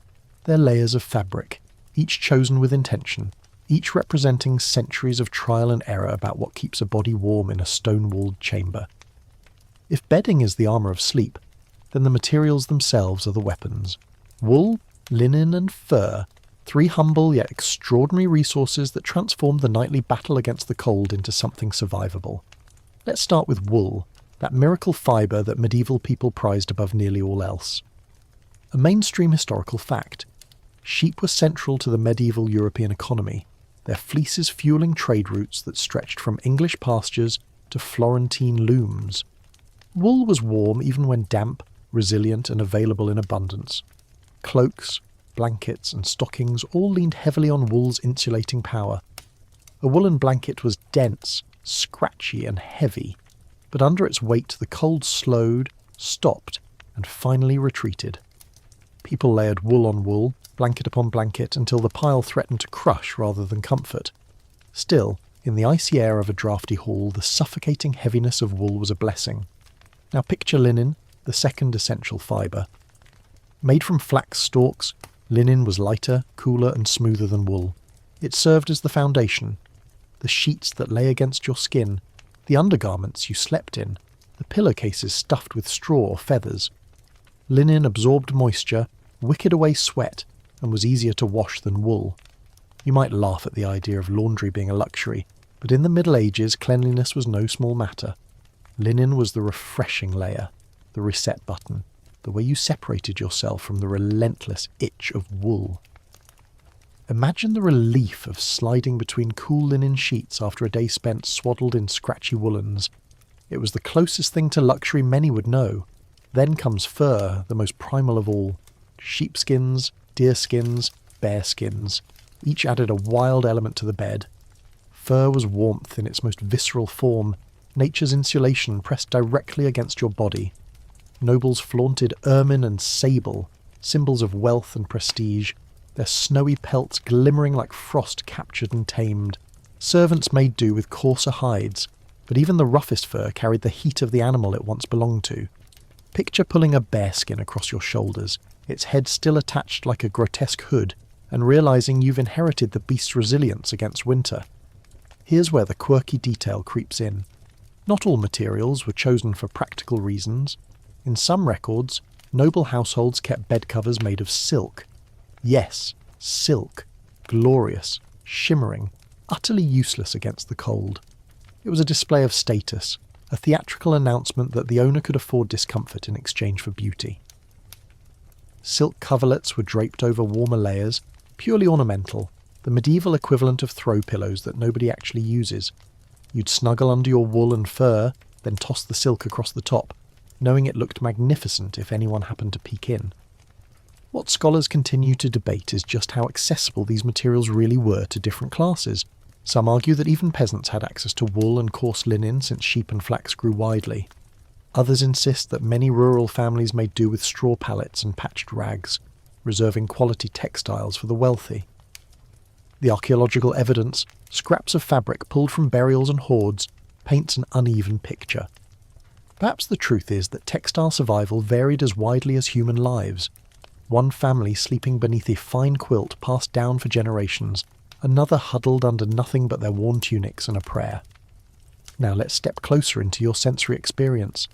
They're layers of fabric, each chosen with intention, each representing centuries of trial and error about what keeps a body warm in a stone-walled chamber. If bedding is the armour of sleep, then the materials themselves are the weapons. Wool, linen and fur, three humble yet extraordinary resources that transform the nightly battle against the cold into something survivable. Let's start with wool, that miracle fibre that medieval people prized above nearly all else. A mainstream historical fact. Sheep were central to the medieval European economy, their fleeces fueling trade routes that stretched from English pastures to Florentine looms. Wool was warm even when damp, resilient and available in abundance. Cloaks, blankets and stockings all leaned heavily on wool's insulating power. A woolen blanket was dense, scratchy and heavy, but under its weight the cold slowed, stopped and finally retreated. People layered wool on wool, blanket upon blanket, until the pile threatened to crush rather than comfort. Still, in the icy air of a draughty hall, the suffocating heaviness of wool was a blessing. Now picture linen, the second essential fibre. Made from flax stalks, linen was lighter, cooler and smoother than wool. It served as the foundation. The sheets that lay against your skin, the undergarments you slept in, the pillowcases stuffed with straw or feathers. Linen absorbed moisture, wicked away sweat, and was easier to wash than wool. You might laugh at the idea of laundry being a luxury, but in the Middle Ages cleanliness was no small matter. Linen was the refreshing layer, the reset button, the way you separated yourself from the relentless itch of wool. Imagine the relief of sliding between cool linen sheets after a day spent swaddled in scratchy woolens. It was the closest thing to luxury many would know. Then comes fur, the most primal of all. Sheepskins, deerskins, bearskins. Each added a wild element to the bed. Fur was warmth in its most visceral form, nature's insulation pressed directly against your body. Nobles flaunted ermine and sable, symbols of wealth and prestige, their snowy pelts glimmering like frost captured and tamed. Servants made do with coarser hides, but even the roughest fur carried the heat of the animal it once belonged to. Picture pulling a bearskin across your shoulders, its head still attached like a grotesque hood, and realizing you've inherited the beast's resilience against winter. Here's where the quirky detail creeps in. Not all materials were chosen for practical reasons. In some records, noble households kept bed covers made of silk. Yes, silk. Glorious, shimmering, utterly useless against the cold. It was a display of status, a theatrical announcement that the owner could afford discomfort in exchange for beauty. Silk coverlets were draped over warmer layers, purely ornamental, the medieval equivalent of throw pillows that nobody actually uses. You'd snuggle under your wool and fur, then toss the silk across the top, knowing it looked magnificent if anyone happened to peek in. What scholars continue to debate is just how accessible these materials really were to different classes. Some argue that even peasants had access to wool and coarse linen since sheep and flax grew widely. Others insist that many rural families made do with straw pallets and patched rags, reserving quality textiles for the wealthy. The archaeological evidence, scraps of fabric pulled from burials and hoards, paints an uneven picture. Perhaps the truth is that textile survival varied as widely as human lives. One family sleeping beneath a fine quilt passed down for generations, another huddled under nothing but their worn tunics and a prayer. Now let's step closer into your sensory experience.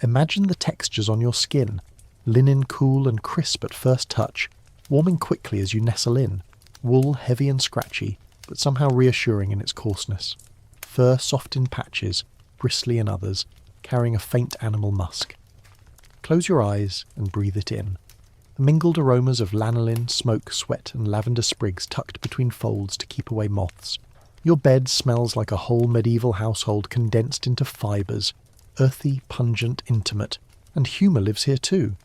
Imagine the textures on your skin, linen cool and crisp at first touch, warming quickly as you nestle in, wool heavy and scratchy, but somehow reassuring in its coarseness, fur soft in patches, bristly in others, carrying a faint animal musk. Close your eyes and breathe it in. The mingled aromas of lanolin, smoke, sweat and lavender sprigs tucked between folds to keep away moths. Your bed smells like a whole medieval household condensed into fibres, earthy, pungent, intimate, and humour lives here too.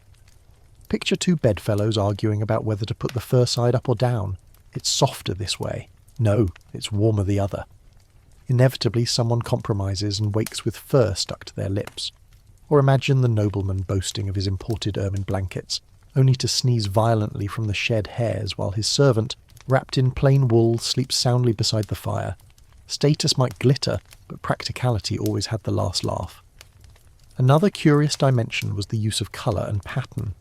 Picture two bedfellows arguing about whether to put the fur side up or down. It's softer this way. No, it's warmer the other. Inevitably someone compromises and wakes with fur stuck to their lips. Or imagine the nobleman boasting of his imported ermine blankets, only to sneeze violently from the shed hairs while his servant, wrapped in plain wool, sleeps soundly beside the fire. Status might glitter, but practicality always had the last laugh. Another curious dimension was the use of colour and pattern.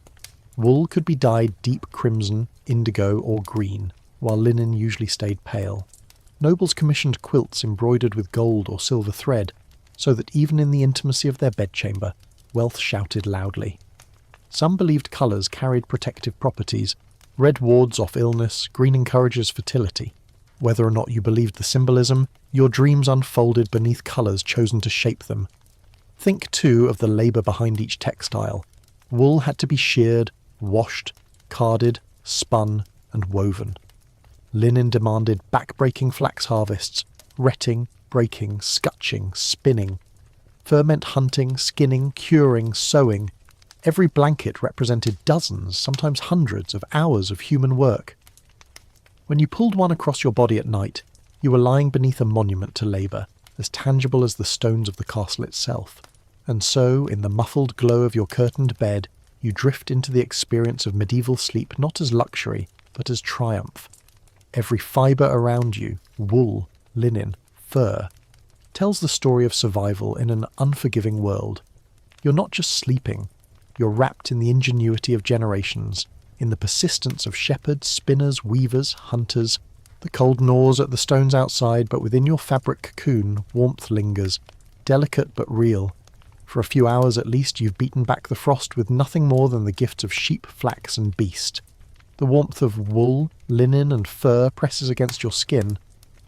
Wool could be dyed deep crimson, indigo or green, while linen usually stayed pale. Nobles commissioned quilts embroidered with gold or silver thread, so that even in the intimacy of their bedchamber, wealth shouted loudly. Some believed colours carried protective properties. Red wards off illness, green encourages fertility. Whether or not you believed the symbolism, your dreams unfolded beneath colours chosen to shape them. Think, too, of the labour behind each textile. Wool had to be sheared, washed, carded, spun, and woven. Linen demanded back-breaking flax harvests, retting, breaking, scutching, spinning. Fur meant hunting, skinning, curing, sewing. Every blanket represented dozens, sometimes hundreds, of hours of human work. When you pulled one across your body at night, you were lying beneath a monument to labour, as tangible as the stones of the castle itself. And so, in the muffled glow of your curtained bed, you drift into the experience of medieval sleep not as luxury, but as triumph. Every fibre around you, wool, linen, fur, tells the story of survival in an unforgiving world. You're not just sleeping, you're wrapped in the ingenuity of generations, in the persistence of shepherds, spinners, weavers, hunters. The cold gnaws at the stones outside, but within your fabric cocoon, warmth lingers, delicate but real. For a few hours at least, you've beaten back the frost with nothing more than the gifts of sheep, flax and beast. The warmth of wool, linen and fur presses against your skin,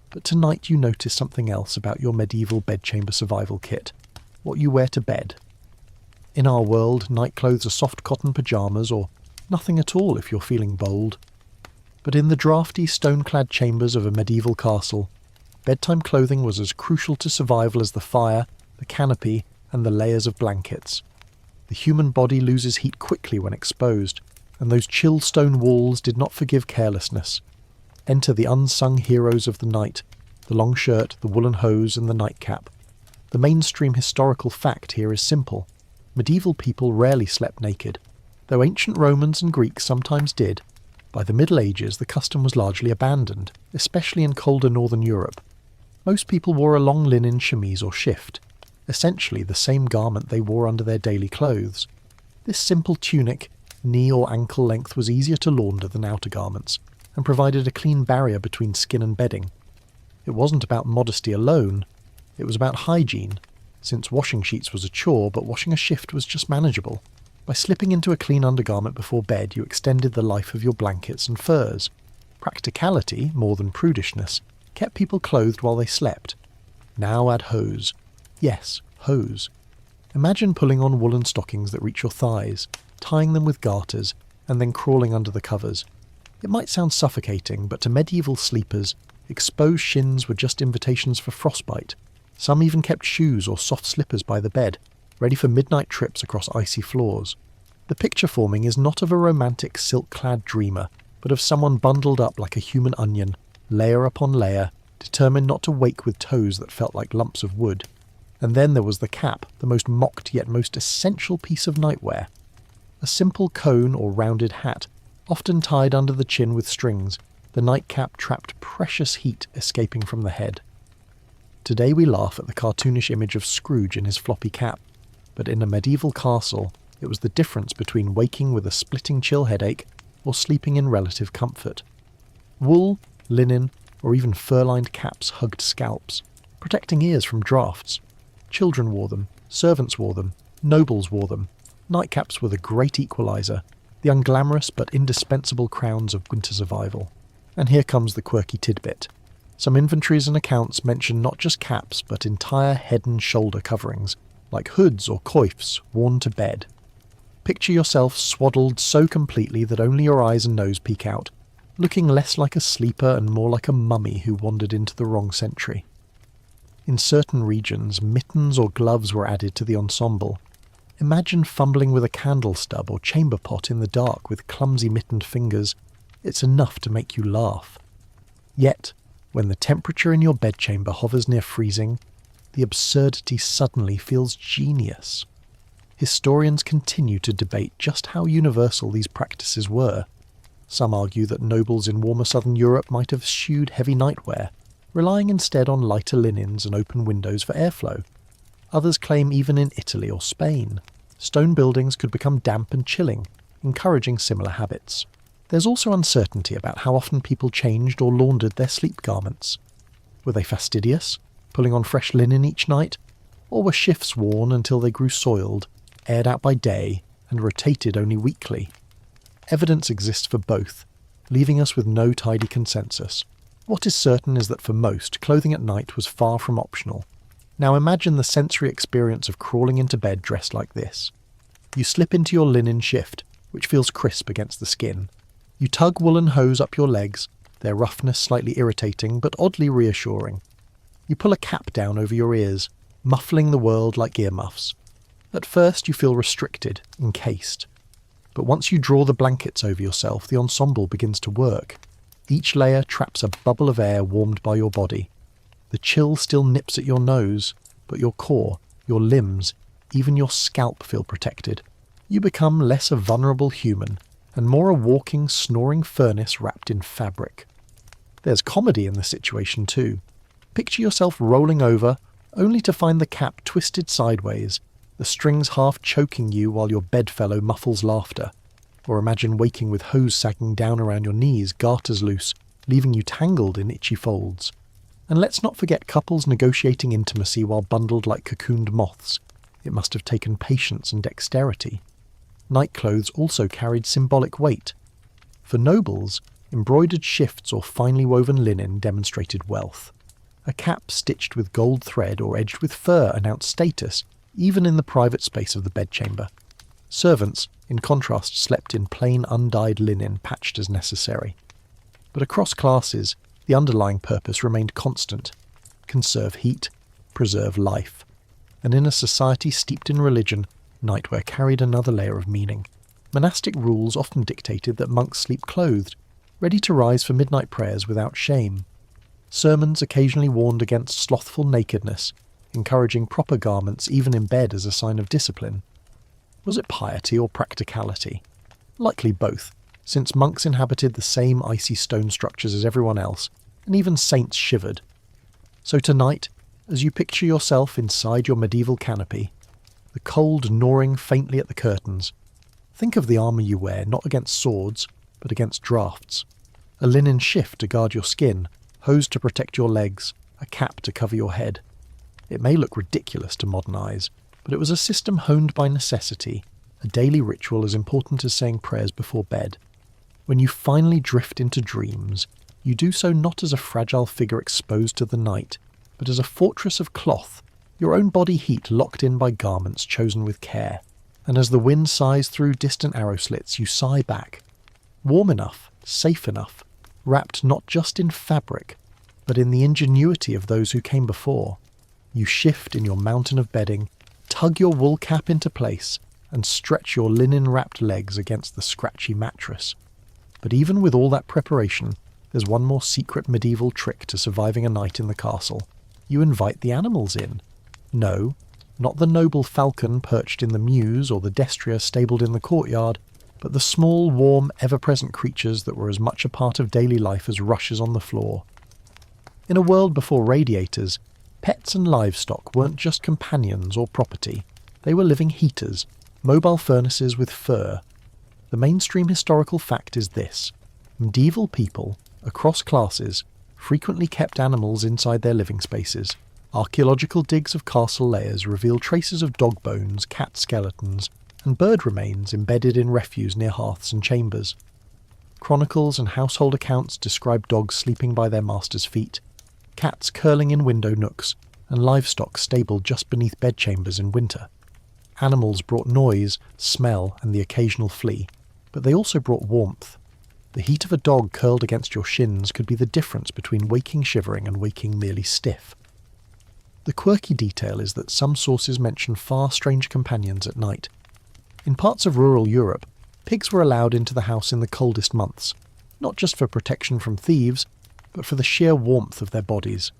but tonight you notice something else about your medieval bedchamber survival kit, what you wear to bed. In our world, nightclothes are soft cotton pyjamas or nothing at all if you're feeling bold. But in the drafty, stone-clad chambers of a medieval castle, bedtime clothing was as crucial to survival as the fire, the canopy, and the layers of blankets. The human body loses heat quickly when exposed, and those chill stone walls did not forgive carelessness. Enter the unsung heroes of the night, the long shirt, the woolen hose, and the nightcap. The mainstream historical fact here is simple. Medieval people rarely slept naked. Though ancient Romans and Greeks sometimes did, by the Middle Ages the custom was largely abandoned, especially in colder northern Europe. Most people wore a long linen chemise or shift, essentially the same garment they wore under their daily clothes. This simple tunic, knee or ankle length, was easier to launder than outer garments, and provided a clean barrier between skin and bedding. It wasn't about modesty alone, it was about hygiene, since washing sheets was a chore, but washing a shift was just manageable. By slipping into a clean undergarment before bed, you extended the life of your blankets and furs. Practicality, more than prudishness, kept people clothed while they slept. Now add hose. Yes, hose. Imagine pulling on woolen stockings that reach your thighs, tying them with garters, and then crawling under the covers. It might sound suffocating, but to medieval sleepers, exposed shins were just invitations for frostbite. Some even kept shoes or soft slippers by the bed, ready for midnight trips across icy floors. The picture forming is not of a romantic silk-clad dreamer, but of someone bundled up like a human onion, layer upon layer, determined not to wake with toes that felt like lumps of wood. And then there was the cap, the most mocked yet most essential piece of nightwear. A simple cone or rounded hat, often tied under the chin with strings, the nightcap trapped precious heat escaping from the head. Today we laugh at the cartoonish image of Scrooge in his floppy cap, but in a medieval castle, it was the difference between waking with a splitting chill headache or sleeping in relative comfort. Wool, linen, or even fur-lined caps hugged scalps, protecting ears from drafts. Children wore them, servants wore them, nobles wore them. Nightcaps were the great equaliser, the unglamorous but indispensable crowns of winter survival. And here comes the quirky tidbit. Some inventories and accounts mention not just caps, but entire head and shoulder coverings, like hoods or coifs worn to bed. Picture yourself swaddled so completely that only your eyes and nose peek out, looking less like a sleeper and more like a mummy who wandered into the wrong century. In certain regions, mittens or gloves were added to the ensemble. Imagine fumbling with a candle stub or chamber pot in the dark with clumsy mittened fingers. It's enough to make you laugh. Yet, when the temperature in your bedchamber hovers near freezing, the absurdity suddenly feels genius. Historians continue to debate just how universal these practices were. Some argue that nobles in warmer southern Europe might have eschewed heavy nightwear, relying instead on lighter linens and open windows for airflow. Others claim even in Italy or Spain, stone buildings could become damp and chilling, encouraging similar habits. There's also uncertainty about how often people changed or laundered their sleep garments. Were they fastidious, pulling on fresh linen each night, or were shifts worn until they grew soiled, aired out by day, and rotated only weekly? Evidence exists for both, leaving us with no tidy consensus. What is certain is that for most, clothing at night was far from optional. Now imagine the sensory experience of crawling into bed dressed like this. You slip into your linen shift, which feels crisp against the skin. You tug woolen hose up your legs, their roughness slightly irritating but oddly reassuring. You pull a cap down over your ears, muffling the world like earmuffs. At first you feel restricted, encased. But once you draw the blankets over yourself, the ensemble begins to work. Each layer traps a bubble of air warmed by your body. The chill still nips at your nose, but your core, your limbs, even your scalp feel protected. You become less a vulnerable human, and more a walking, snoring furnace wrapped in fabric. There's comedy in the situation too. Picture yourself rolling over, only to find the cap twisted sideways, the strings half choking you while your bedfellow muffles laughter. Or imagine waking with hose sagging down around your knees, garters loose, leaving you tangled in itchy folds. And let's not forget couples negotiating intimacy while bundled like cocooned moths. It must have taken patience and dexterity. Nightclothes also carried symbolic weight. For nobles, embroidered shifts or finely woven linen demonstrated wealth. A cap stitched with gold thread or edged with fur announced status, even in the private space of the bedchamber. Servants, in contrast, slept in plain undyed linen patched as necessary. But across classes, the underlying purpose remained constant: conserve heat, preserve life. And in a society steeped in religion, nightwear carried another layer of meaning. Monastic rules often dictated that monks sleep clothed, ready to rise for midnight prayers without shame. Sermons occasionally warned against slothful nakedness, encouraging proper garments even in bed as a sign of discipline. Was it piety or practicality? Likely both, since monks inhabited the same icy stone structures as everyone else, and even saints shivered. So tonight, as you picture yourself inside your medieval canopy, the cold gnawing faintly at the curtains, think of the armour you wear not against swords, but against drafts. A linen shift to guard your skin, hose to protect your legs, a cap to cover your head. It may look ridiculous to modern eyes, but it was a system honed by necessity, a daily ritual as important as saying prayers before bed. When you finally drift into dreams, you do so not as a fragile figure exposed to the night, but as a fortress of cloth, your own body heat locked in by garments chosen with care. And as the wind sighs through distant arrow slits, you sigh back, warm enough, safe enough, wrapped not just in fabric, but in the ingenuity of those who came before. You shift in your mountain of bedding, tug your wool cap into place, and stretch your linen-wrapped legs against the scratchy mattress. But even with all that preparation, there's one more secret medieval trick to surviving a night in the castle. You invite the animals in. No, not the noble falcon perched in the mews or the destrier stabled in the courtyard, but the small, warm, ever-present creatures that were as much a part of daily life as rushes on the floor. In a world before radiators, pets and livestock weren't just companions or property. They were living heaters, mobile furnaces with fur. The mainstream historical fact is this: medieval people, across classes, frequently kept animals inside their living spaces. Archaeological digs of castle layers reveal traces of dog bones, cat skeletons, and bird remains embedded in refuse near hearths and chambers. Chronicles and household accounts describe dogs sleeping by their master's feet, cats curling in window nooks, and livestock stabled just beneath bedchambers in winter. Animals brought noise, smell, and the occasional flea, but they also brought warmth. The heat of a dog curled against your shins could be the difference between waking shivering and waking merely stiff. The quirky detail is that some sources mention far strange companions at night. In parts of rural Europe, pigs were allowed into the house in the coldest months, not just for protection from thieves, but for the sheer warmth of their bodies.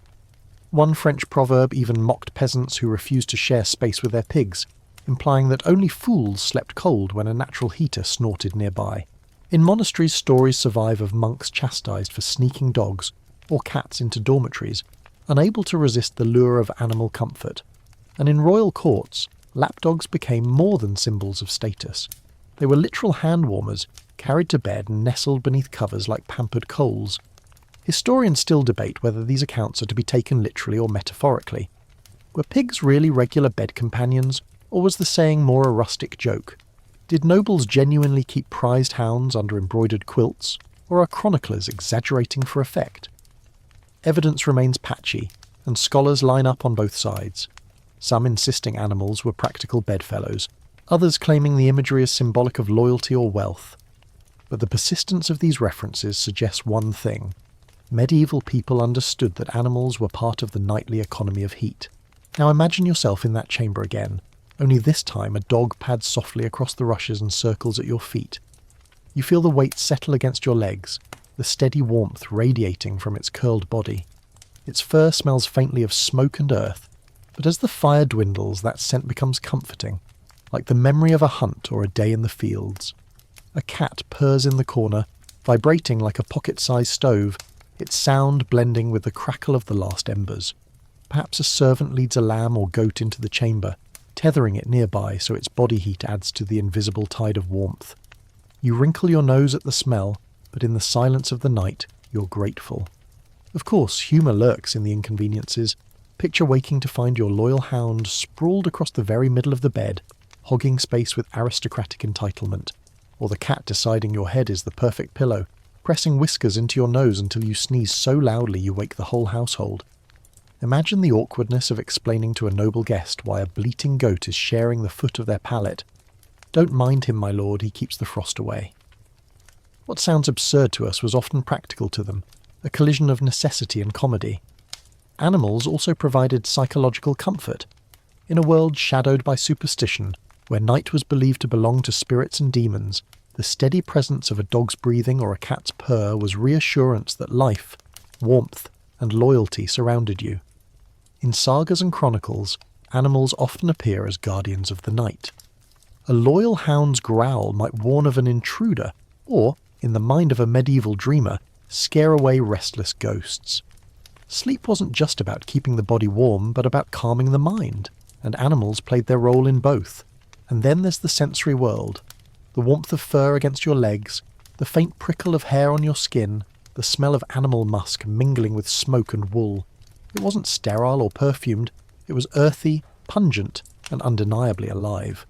One French proverb even mocked peasants who refused to share space with their pigs, implying that only fools slept cold when a natural heater snorted nearby. In monasteries, stories survive of monks chastised for sneaking dogs or cats into dormitories, unable to resist the lure of animal comfort. And in royal courts, lapdogs became more than symbols of status. They were literal hand warmers, carried to bed and nestled beneath covers like pampered coals. Historians still debate whether these accounts are to be taken literally or metaphorically. Were pigs really regular bed companions, or was the saying more a rustic joke? Did nobles genuinely keep prized hounds under embroidered quilts, or are chroniclers exaggerating for effect? Evidence remains patchy, and scholars line up on both sides. Some insisting animals were practical bedfellows, others claiming the imagery as symbolic of loyalty or wealth. But the persistence of these references suggests one thing: medieval people understood that animals were part of the nightly economy of heat. Now imagine yourself in that chamber again, only this time a dog pads softly across the rushes and circles at your feet. You feel the weight settle against your legs, the steady warmth radiating from its curled body. Its fur smells faintly of smoke and earth, but as the fire dwindles, that scent becomes comforting, like the memory of a hunt or a day in the fields. A cat purrs in the corner, vibrating like a pocket-sized stove, its sound blending with the crackle of the last embers. Perhaps a servant leads a lamb or goat into the chamber, tethering it nearby so its body heat adds to the invisible tide of warmth. You wrinkle your nose at the smell, but in the silence of the night, you're grateful. Of course, humour lurks in the inconveniences. Picture waking to find your loyal hound sprawled across the very middle of the bed, hogging space with aristocratic entitlement, or the cat deciding your head is the perfect pillow, pressing whiskers into your nose until you sneeze so loudly you wake the whole household. Imagine the awkwardness of explaining to a noble guest why a bleating goat is sharing the foot of their pallet. "Don't mind him, my lord, he keeps the frost away." What sounds absurd to us was often practical to them, a collision of necessity and comedy. Animals also provided psychological comfort. In a world shadowed by superstition, where night was believed to belong to spirits and demons, the steady presence of a dog's breathing or a cat's purr was reassurance that life, warmth, and loyalty surrounded you. In sagas and chronicles, animals often appear as guardians of the night. A loyal hound's growl might warn of an intruder, or, in the mind of a medieval dreamer, scare away restless ghosts. Sleep wasn't just about keeping the body warm, but about calming the mind, and animals played their role in both. And then there's the sensory world. The warmth of fur against your legs, the faint prickle of hair on your skin, the smell of animal musk mingling with smoke and wool. It wasn't sterile or perfumed, it was earthy, pungent, and undeniably alive.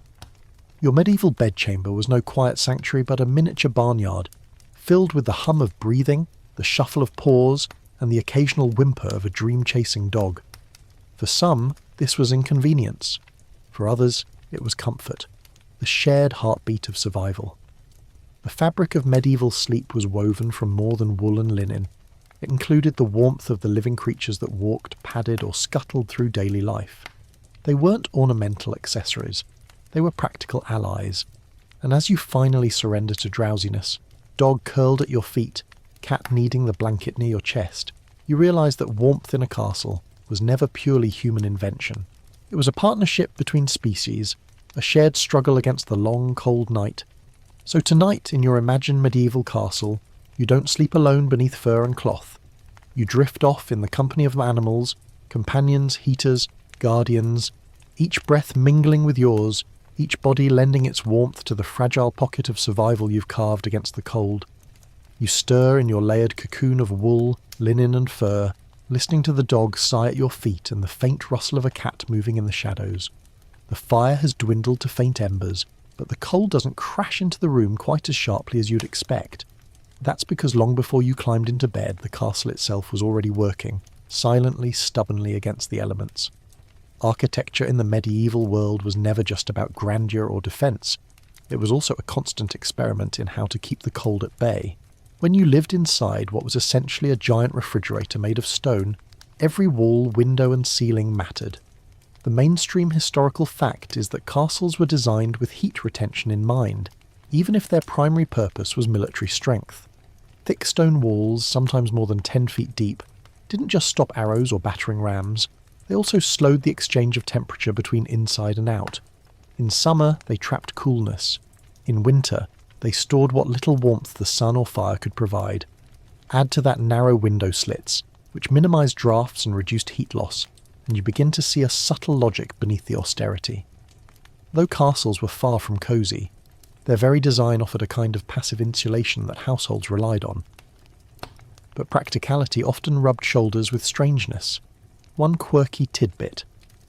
Your medieval bedchamber was no quiet sanctuary but a miniature barnyard, filled with the hum of breathing, the shuffle of paws, and the occasional whimper of a dream-chasing dog. For some, this was inconvenience. For others, it was comfort, the shared heartbeat of survival. The fabric of medieval sleep was woven from more than wool and linen. It included the warmth of the living creatures that walked, padded, or scuttled through daily life. They weren't ornamental accessories. They were practical allies. And as you finally surrender to drowsiness, dog curled at your feet, cat kneading the blanket near your chest, you realize that warmth in a castle was never purely human invention. It was a partnership between species, a shared struggle against the long, cold night. So tonight, in your imagined medieval castle, you don't sleep alone beneath fur and cloth. You drift off in the company of animals, companions, heaters, guardians, each breath mingling with yours, each body lending its warmth to the fragile pocket of survival you've carved against the cold. You stir in your layered cocoon of wool, linen and fur, listening to the dog sigh at your feet and the faint rustle of a cat moving in the shadows. The fire has dwindled to faint embers, but the cold doesn't crash into the room quite as sharply as you'd expect. That's because long before you climbed into bed, the castle itself was already working, silently, stubbornly against the elements. Architecture in the medieval world was never just about grandeur or defence. It was also a constant experiment in how to keep the cold at bay. When you lived inside what was essentially a giant refrigerator made of stone, every wall, window and ceiling mattered. The mainstream historical fact is that castles were designed with heat retention in mind, even if their primary purpose was military strength. Thick stone walls, sometimes more than 10 feet deep, didn't just stop arrows or battering rams, they also slowed the exchange of temperature between inside and out. In summer, they trapped coolness. In winter, they stored what little warmth the sun or fire could provide. Add to that narrow window slits, which minimised drafts and reduced heat loss, and you begin to see a subtle logic beneath the austerity. Though castles were far from cosy, their very design offered a kind of passive insulation that households relied on. But practicality often rubbed shoulders with strangeness. One quirky tidbit.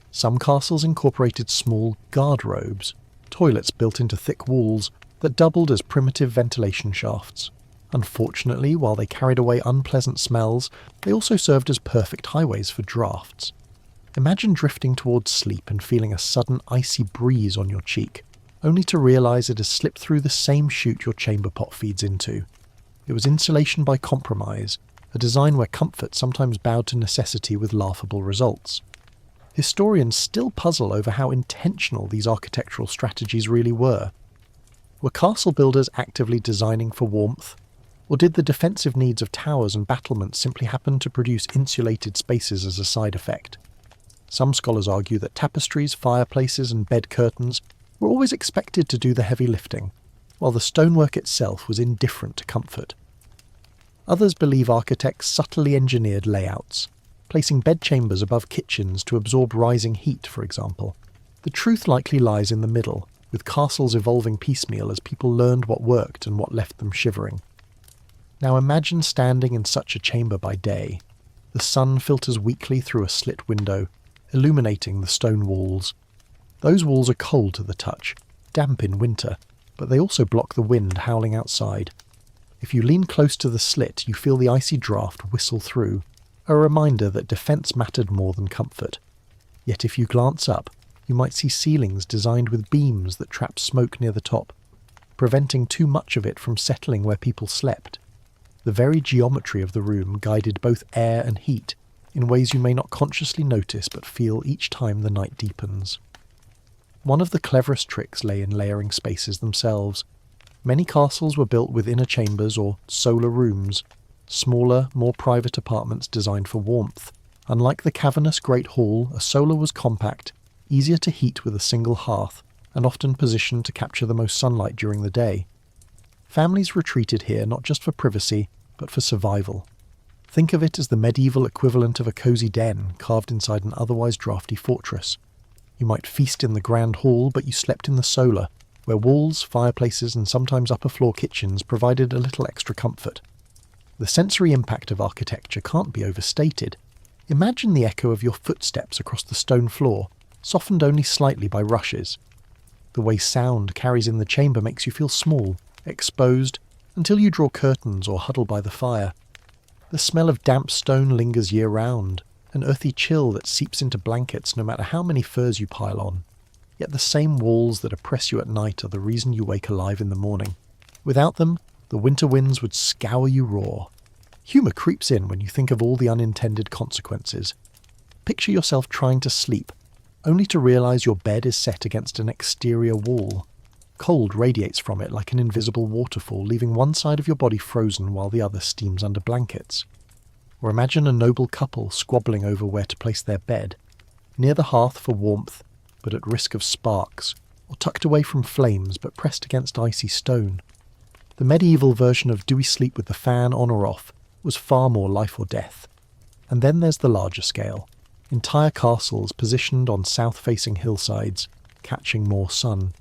Some castles incorporated small guard-robes, toilets built into thick walls that doubled as primitive ventilation shafts. Unfortunately, while they carried away unpleasant smells, they also served as perfect highways for drafts. Imagine drifting towards sleep and feeling a sudden icy breeze on your cheek, only to realise it has slipped through the same chute your chamber pot feeds into. It was insulation by compromise, a design where comfort sometimes bowed to necessity with laughable results. Historians still puzzle over how intentional these architectural strategies really were. Were castle builders actively designing for warmth, or did the defensive needs of towers and battlements simply happen to produce insulated spaces as a side effect? Some scholars argue that tapestries, fireplaces and bed curtains were always expected to do the heavy lifting, while the stonework itself was indifferent to comfort. Others believe architects subtly engineered layouts, placing bedchambers above kitchens to absorb rising heat, for example. The truth likely lies in the middle, with castles evolving piecemeal as people learned what worked and what left them shivering. Now imagine standing in such a chamber by day. The sun filters weakly through a slit window, illuminating the stone walls. Those walls are cold to the touch, damp in winter, but they also block the wind howling outside. If you lean close to the slit, you feel the icy draft whistle through. a reminder that defence mattered more than comfort. Yet if you glance up, you might see ceilings designed with beams that trap smoke near the top, preventing too much of it from settling where people slept. The very geometry of the room guided both air and heat in ways you may not consciously notice but feel each time the night deepens. One of the cleverest tricks lay in layering spaces themselves. Many castles were built with inner chambers or solar rooms, smaller, more private apartments designed for warmth. Unlike the cavernous Great Hall, a solar was compact, easier to heat with a single hearth, and often positioned to capture the most sunlight during the day. Families retreated here not just for privacy, but for survival. Think of it as the medieval equivalent of a cosy den carved inside an otherwise drafty fortress. You might feast in the grand hall, but you slept in the solar, where walls, fireplaces, and sometimes upper-floor kitchens provided a little extra comfort. The sensory impact of architecture can't be overstated. Imagine the echo of your footsteps across the stone floor, softened only slightly by rushes. The way sound carries in the chamber makes you feel small, exposed, until you draw curtains or huddle by the fire. The smell of damp stone lingers year-round, an earthy chill that seeps into blankets no matter how many furs you pile on. Yet the same walls that oppress you at night are the reason you wake alive in the morning. Without them, the winter winds would scour you raw. Humour creeps in when you think of all the unintended consequences. Picture yourself trying to sleep, only to realise your bed is set against an exterior wall. Cold radiates from it like an invisible waterfall, leaving one side of your body frozen while the other steams under blankets. Or imagine a noble couple squabbling over where to place their bed, near the hearth for warmth, but at risk of sparks, or tucked away from flames but pressed against icy stone. The medieval version of do we sleep with the fan on or off was far more life or death. And then there's the larger scale. Entire castles positioned on south-facing hillsides, catching more sun.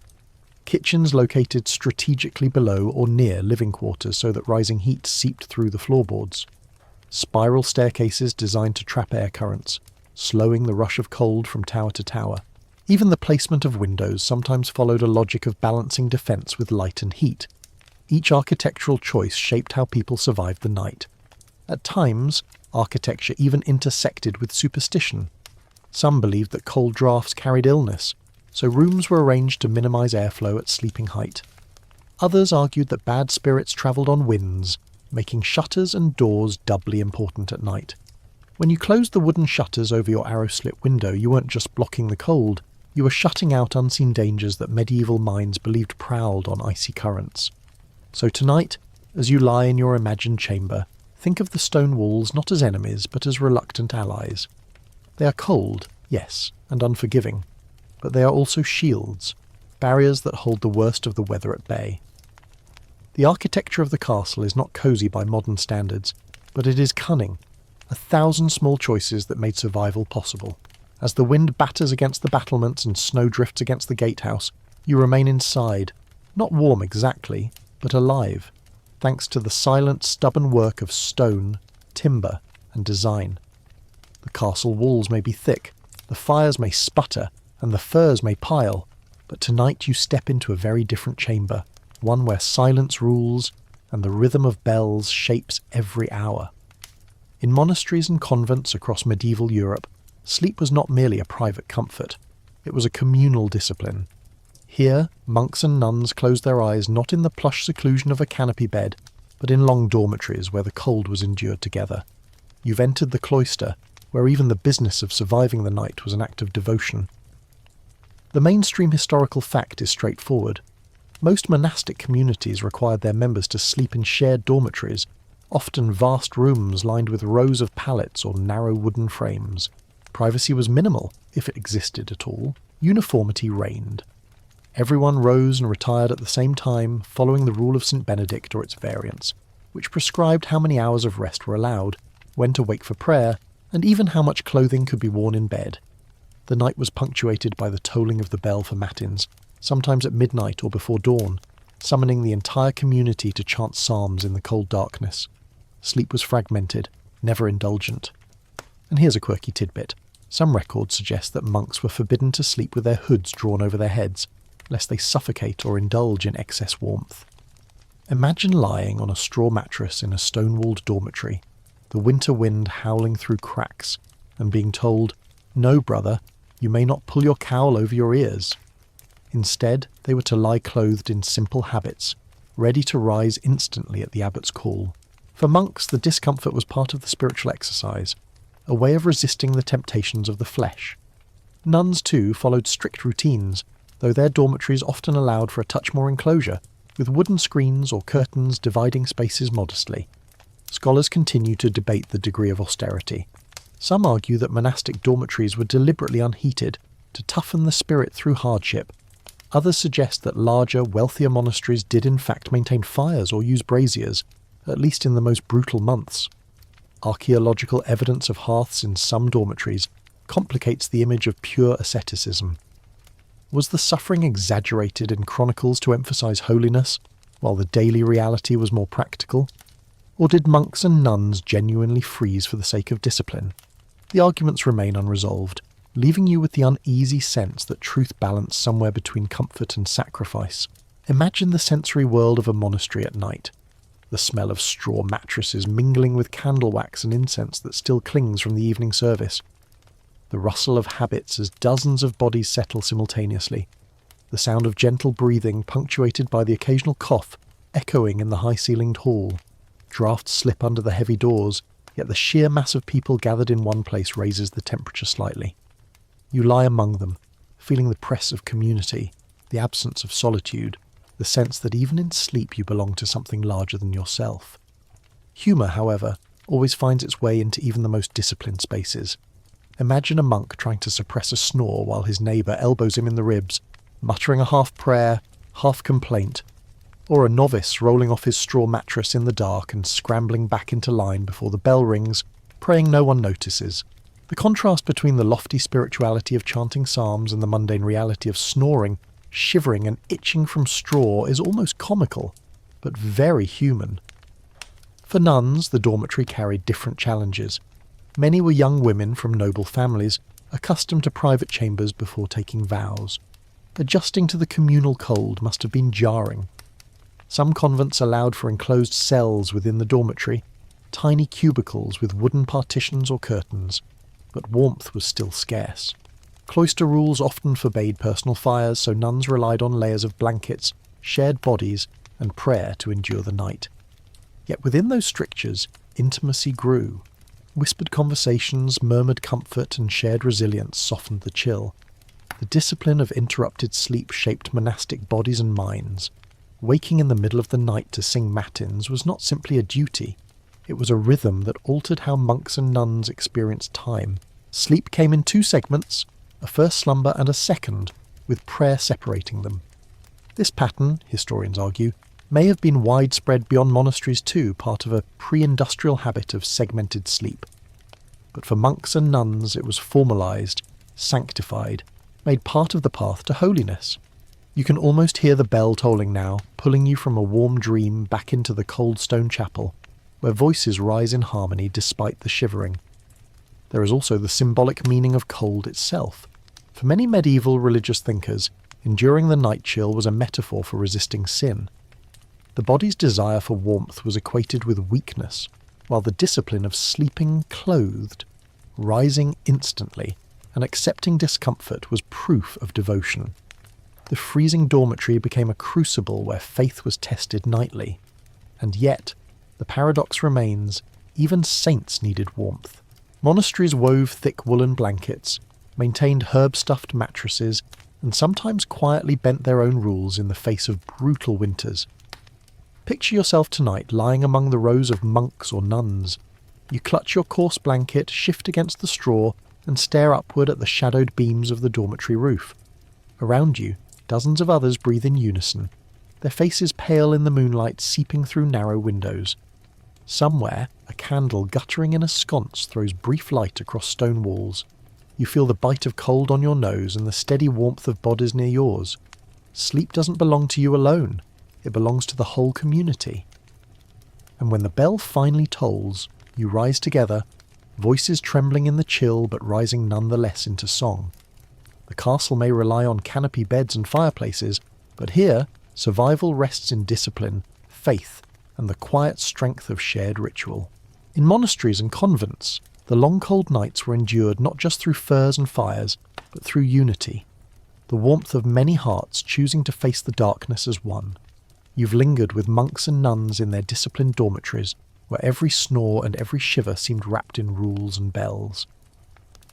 Kitchens located strategically below or near living quarters so that rising heat seeped through the floorboards. Spiral staircases designed to trap air currents, slowing the rush of cold from tower to tower. Even the placement of windows sometimes followed a logic of balancing defence with light and heat. Each architectural choice shaped how people survived the night. At times, architecture even intersected with superstition. Some believed that cold drafts carried illness, so rooms were arranged to minimise airflow at sleeping height. Others argued that bad spirits travelled on winds, making shutters and doors doubly important at night. When you closed the wooden shutters over your arrow-slit window, you weren't just blocking the cold, you were shutting out unseen dangers that medieval minds believed prowled on icy currents. So tonight, as you lie in your imagined chamber, think of the stone walls not as enemies, but as reluctant allies. They are cold, yes, and unforgiving, but they are also shields, barriers that hold the worst of the weather at bay. The architecture of the castle is not cosy by modern standards, but it is cunning, 1,000 small choices that made survival possible. As the wind batters against the battlements and snow drifts against the gatehouse, you remain inside, not warm exactly, but alive, thanks to the silent, stubborn work of stone, timber, and design. The castle walls may be thick, the fires may sputter, and the furs may pile, but tonight you step into a very different chamber, one where silence rules and the rhythm of bells shapes every hour. In monasteries and convents across medieval Europe, sleep was not merely a private comfort, it was a communal discipline. Here, monks and nuns closed their eyes not in the plush seclusion of a canopy bed, but in long dormitories where the cold was endured together. You've entered the cloister, where even the business of surviving the night was an act of devotion. The mainstream historical fact is straightforward. Most monastic communities required their members to sleep in shared dormitories, often vast rooms lined with rows of pallets or narrow wooden frames. Privacy was minimal, if it existed at all. Uniformity reigned. Everyone rose and retired at the same time, following the rule of St. Benedict or its variants, which prescribed how many hours of rest were allowed, when to wake for prayer, and even how much clothing could be worn in bed. The night was punctuated by the tolling of the bell for matins, sometimes at midnight or before dawn, summoning the entire community to chant psalms in the cold darkness. Sleep was fragmented, never indulgent. And here's a quirky tidbit. Some records suggest that monks were forbidden to sleep with their hoods drawn over their heads, lest they suffocate or indulge in excess warmth. Imagine lying on a straw mattress in a stone-walled dormitory. the winter wind howling through cracks, and being told, "No, brother, you may not pull your cowl over your ears." Instead, they were to lie clothed in simple habits, ready to rise instantly at the abbot's call. For monks, the discomfort was part of the spiritual exercise, a way of resisting the temptations of the flesh. Nuns, too, followed strict routines, though their dormitories often allowed for a touch more enclosure, with wooden screens or curtains dividing spaces modestly. Scholars continue to debate the degree of austerity. Some argue that monastic dormitories were deliberately unheated to toughen the spirit through hardship. Others suggest that larger, wealthier monasteries did in fact maintain fires or use braziers, at least in the most brutal months. Archaeological evidence of hearths in some dormitories complicates the image of pure asceticism. Was the suffering exaggerated in chronicles to emphasize holiness, while the daily reality was more practical? Or did monks and nuns genuinely freeze for the sake of discipline? The arguments remain unresolved, leaving you with the uneasy sense that truth balanced somewhere between comfort and sacrifice. Imagine the sensory world of a monastery at night. The smell of straw mattresses mingling with candle wax and incense that still clings from the evening service. The rustle of habits as dozens of bodies settle simultaneously. The sound of gentle breathing punctuated by the occasional cough echoing in the high-ceilinged hall. Drafts slip under the heavy doors, yet the sheer mass of people gathered in one place raises the temperature slightly. You lie among them, feeling the press of community, the absence of solitude, the sense that even in sleep you belong to something larger than yourself. Humour, however, always finds its way into even the most disciplined spaces. Imagine a monk trying to suppress a snore while his neighbour elbows him in the ribs, muttering a half-prayer, half-complaint, or a novice rolling off his straw mattress in the dark and scrambling back into line before the bell rings, praying no one notices. The contrast between the lofty spirituality of chanting psalms and the mundane reality of snoring, shivering and itching from straw is almost comical, but very human. For nuns, the dormitory carried different challenges. Many were young women from noble families, accustomed to private chambers before taking vows. Adjusting to the communal cold must have been jarring. Some convents allowed for enclosed cells within the dormitory, tiny cubicles with wooden partitions or curtains, but warmth was still scarce. Cloister rules often forbade personal fires, so nuns relied on layers of blankets, shared bodies, and prayer to endure the night. Yet within those strictures, intimacy grew. Whispered conversations, murmured comfort, and shared resilience softened the chill. The discipline of interrupted sleep shaped monastic bodies and minds. Waking in the middle of the night to sing matins was not simply a duty. It was a rhythm that altered how monks and nuns experienced time. Sleep came in two segments, a first slumber and a second, with prayer separating them. This pattern, historians argue, may have been widespread beyond monasteries too, part of a pre-industrial habit of segmented sleep. But for monks and nuns it was formalised, sanctified, made part of the path to holiness. You can almost hear the bell tolling now, pulling you from a warm dream back into the cold stone chapel, where voices rise in harmony despite the shivering. There is also the symbolic meaning of cold itself. For many medieval religious thinkers, enduring the night chill was a metaphor for resisting sin. The body's desire for warmth was equated with weakness, while the discipline of sleeping clothed, rising instantly, and accepting discomfort was proof of devotion. The freezing dormitory became a crucible where faith was tested nightly. And yet, the paradox remains, even saints needed warmth. Monasteries wove thick woolen blankets, maintained herb-stuffed mattresses, and sometimes quietly bent their own rules in the face of brutal winters. Picture yourself tonight lying among the rows of monks or nuns. You clutch your coarse blanket, shift against the straw, and stare upward at the shadowed beams of the dormitory roof. Around you, dozens of others breathe in unison, their faces pale in the moonlight seeping through narrow windows. Somewhere, a candle guttering in a sconce throws brief light across stone walls. You feel the bite of cold on your nose and the steady warmth of bodies near yours. Sleep doesn't belong to you alone. It belongs to the whole community. And when the bell finally tolls, you rise together, voices trembling in the chill but rising nonetheless into song. The castle may rely on canopy beds and fireplaces, but here, survival rests in discipline, faith, and the quiet strength of shared ritual. In monasteries and convents, the long cold nights were endured not just through furs and fires, but through unity. The warmth of many hearts choosing to face the darkness as one. You've lingered with monks and nuns in their disciplined dormitories, where every snore and every shiver seemed wrapped in rules and bells.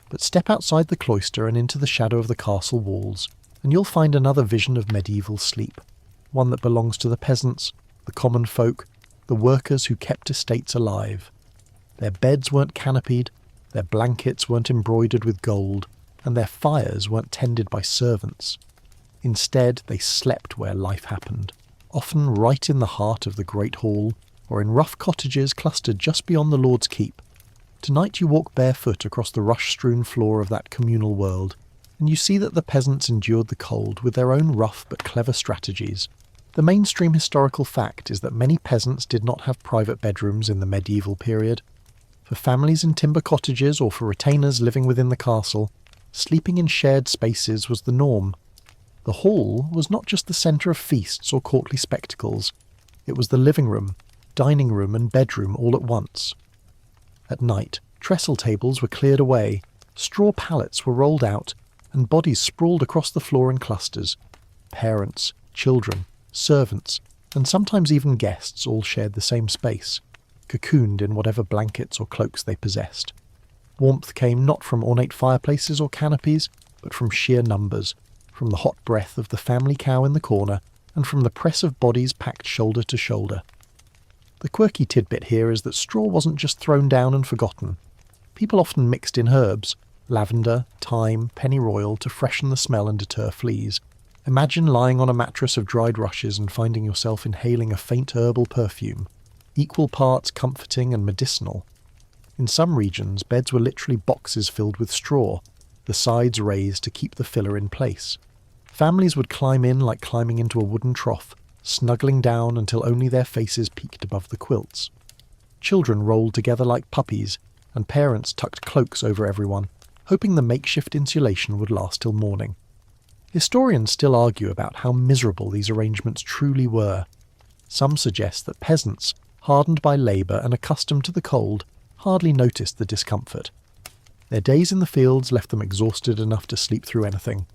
But step outside the cloister and into the shadow of the castle walls, and you'll find another vision of medieval sleep, one that belongs to the peasants, the common folk, the workers who kept estates alive. Their beds weren't canopied, their blankets weren't embroidered with gold, and their fires weren't tended by servants. Instead, they slept where life happened, often right in the heart of the great hall, or in rough cottages clustered just beyond the Lord's keep. Tonight you walk barefoot across the rush-strewn floor of that communal world, and you see that the peasants endured the cold with their own rough but clever strategies. The mainstream historical fact is that many peasants did not have private bedrooms in the medieval period. For families in timber cottages or for retainers living within the castle, sleeping in shared spaces was the norm. The hall was not just the centre of feasts or courtly spectacles. It was the living room, dining room and bedroom all at once. At night, trestle tables were cleared away, straw pallets were rolled out, and bodies sprawled across the floor in clusters. Parents, children, servants, and sometimes even guests all shared the same space, cocooned in whatever blankets or cloaks they possessed. Warmth came not from ornate fireplaces or canopies, but from sheer numbers, from the hot breath of the family cow in the corner, and from the press of bodies packed shoulder to shoulder. The quirky tidbit here is that straw wasn't just thrown down and forgotten. People often mixed in herbs, lavender, thyme, pennyroyal to freshen the smell and deter fleas. Imagine lying on a mattress of dried rushes and finding yourself inhaling a faint herbal perfume, equal parts comforting and medicinal. In some regions, beds were literally boxes filled with straw, the sides raised to keep the filler in place. Families would climb in like climbing into a wooden trough, snuggling down until only their faces peeked above the quilts. Children rolled together like puppies, and parents tucked cloaks over everyone, hoping the makeshift insulation would last till morning. Historians still argue about how miserable these arrangements truly were. Some suggest that peasants, hardened by labour and accustomed to the cold, hardly noticed the discomfort. Their days in the fields left them exhausted enough to sleep through anything.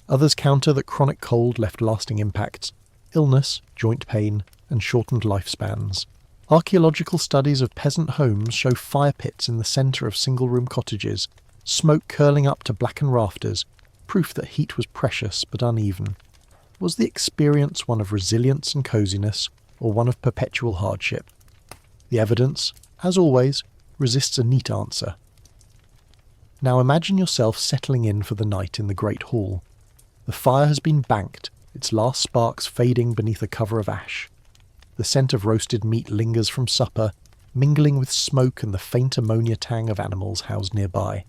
Others counter that chronic cold left lasting impacts, illness, joint pain, and shortened lifespans. Archaeological studies of peasant homes show fire pits in the centre of single-room cottages, smoke curling up to blackened rafters, proof that heat was precious but uneven. Was the experience one of resilience and coziness, or one of perpetual hardship? The evidence, as always, resists a neat answer. Now imagine yourself settling in for the night in the great hall. The fire has been banked, its last sparks fading beneath a cover of ash. The scent of roasted meat lingers from supper, mingling with smoke and the faint ammonia tang of animals housed nearby.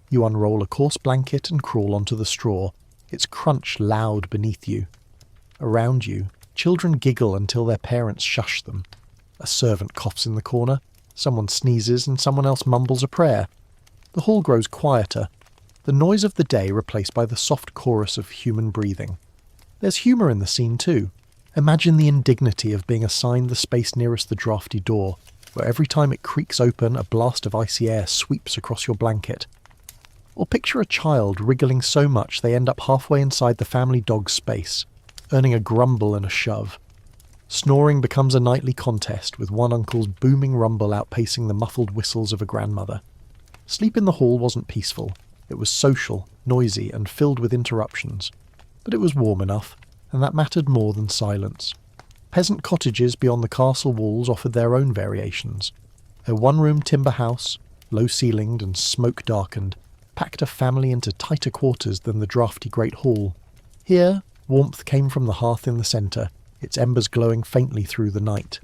You unroll a coarse blanket and crawl onto the straw, its crunch loud beneath you. Around you, children giggle until their parents shush them. A servant coughs in the corner, someone sneezes and someone else mumbles a prayer. The hall grows quieter, the noise of the day replaced by the soft chorus of human breathing. There's humour in the scene too. Imagine the indignity of being assigned the space nearest the draughty door, where every time it creaks open a blast of icy air sweeps across your blanket. Or picture a child wriggling so much they end up halfway inside the family dog's space, earning a grumble and a shove. Snoring becomes a nightly contest, with one uncle's booming rumble outpacing the muffled whistles of a grandmother. Sleep in the hall wasn't peaceful. It was social, noisy, and filled with interruptions. But it was warm enough, and that mattered more than silence. Peasant cottages beyond the castle walls offered their own variations. A one-room timber house, low-ceilinged and smoke-darkened, packed a family into tighter quarters than the draughty great hall. Here, warmth came from the hearth in the centre, its embers glowing faintly through the night.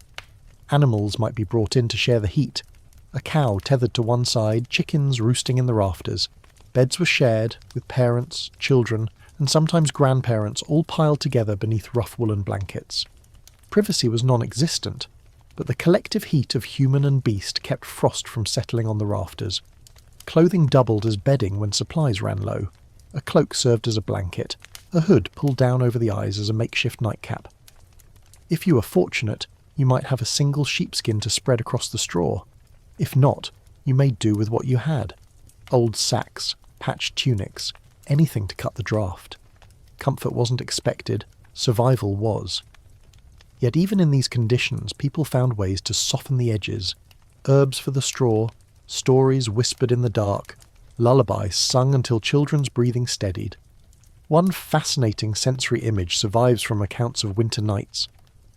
Animals might be brought in to share the heat. A cow tethered to one side, chickens roosting in the rafters. Beds were shared, with parents, children, and sometimes grandparents all piled together beneath rough woolen blankets. Privacy was non-existent, but the collective heat of human and beast kept frost from settling on the rafters. Clothing doubled as bedding when supplies ran low. A cloak served as a blanket, a hood pulled down over the eyes as a makeshift nightcap. If you were fortunate, you might have a single sheepskin to spread across the straw. If not, you made do with what you had. Old sacks, patched tunics, anything to cut the draft. Comfort wasn't expected, survival was. Yet even in these conditions, people found ways to soften the edges. Herbs for the straw, stories whispered in the dark, lullabies sung until children's breathing steadied. One fascinating sensory image survives from accounts of winter nights.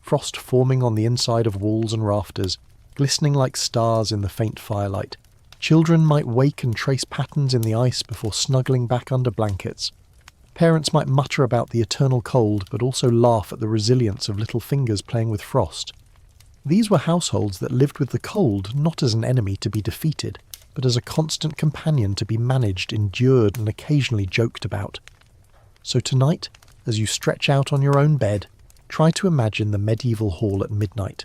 Frost forming on the inside of walls and rafters, glistening like stars in the faint firelight. Children might wake and trace patterns in the ice before snuggling back under blankets. Parents might mutter about the eternal cold, but also laugh at the resilience of little fingers playing with frost. These were households that lived with the cold not as an enemy to be defeated, but as a constant companion to be managed, endured, and occasionally joked about. So tonight, as you stretch out on your own bed, try to imagine the medieval hall at midnight.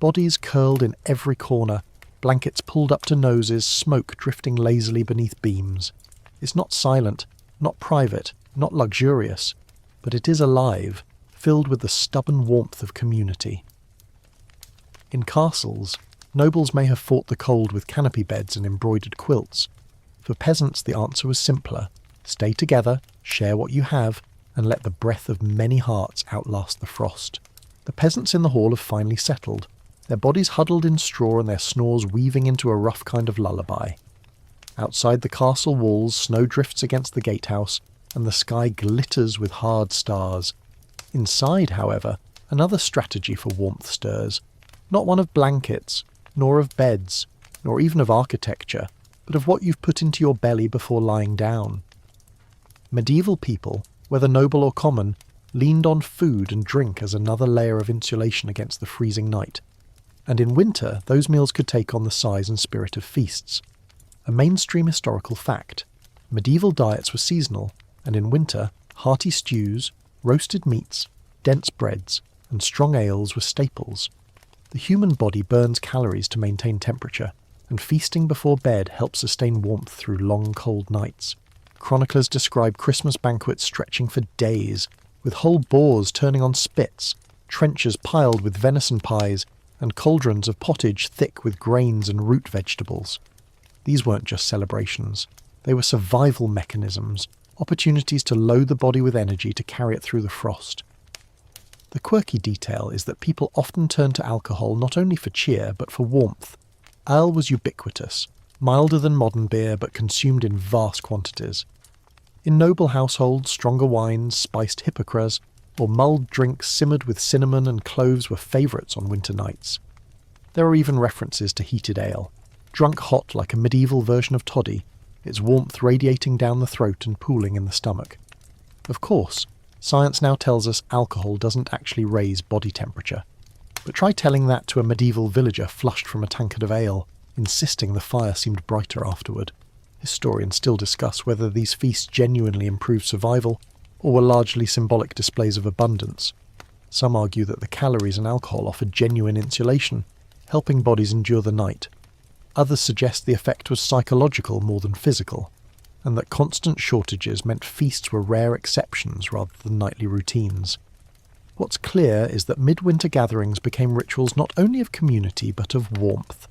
Bodies curled in every corner, blankets pulled up to noses, smoke drifting lazily beneath beams. It's not silent, not private, not luxurious, but it is alive, filled with the stubborn warmth of community. In castles, nobles may have fought the cold with canopy beds and embroidered quilts. For peasants, the answer was simpler. Stay together, share what you have, and let the breath of many hearts outlast the frost. The peasants in the hall have finally settled, their bodies huddled in straw and their snores weaving into a rough kind of lullaby. Outside the castle walls, snow drifts against the gatehouse, and the sky glitters with hard stars. Inside, however, another strategy for warmth stirs. Not one of blankets, nor of beds, nor even of architecture, but of what you've put into your belly before lying down. Medieval people, whether noble or common, leaned on food and drink as another layer of insulation against the freezing night. And in winter, those meals could take on the size and spirit of feasts. A mainstream historical fact. Medieval diets were seasonal, and in winter, hearty stews, roasted meats, dense breads, and strong ales were staples. The human body burns calories to maintain temperature, and feasting before bed helps sustain warmth through long cold nights. Chroniclers describe Christmas banquets stretching for days, with whole boars turning on spits, trenchers piled with venison pies, and cauldrons of pottage thick with grains and root vegetables. These weren't just celebrations. They were survival mechanisms, opportunities to load the body with energy to carry it through the frost. The quirky detail is that people often turned to alcohol not only for cheer, but for warmth. Ale was ubiquitous, milder than modern beer, but consumed in vast quantities. In noble households, stronger wines, spiced hippocras, or mulled drinks simmered with cinnamon and cloves were favourites on winter nights. There are even references to heated ale, drunk hot like a medieval version of toddy, its warmth radiating down the throat and pooling in the stomach. Of course, science now tells us alcohol doesn't actually raise body temperature. But try telling that to a medieval villager flushed from a tankard of ale, insisting the fire seemed brighter afterward. Historians still discuss whether these feasts genuinely improved survival, or were largely symbolic displays of abundance. Some argue that the calories and alcohol offered genuine insulation, helping bodies endure the night. Others suggest the effect was psychological more than physical, and that constant shortages meant feasts were rare exceptions rather than nightly routines. What's clear is that midwinter gatherings became rituals not only of community but of warmth,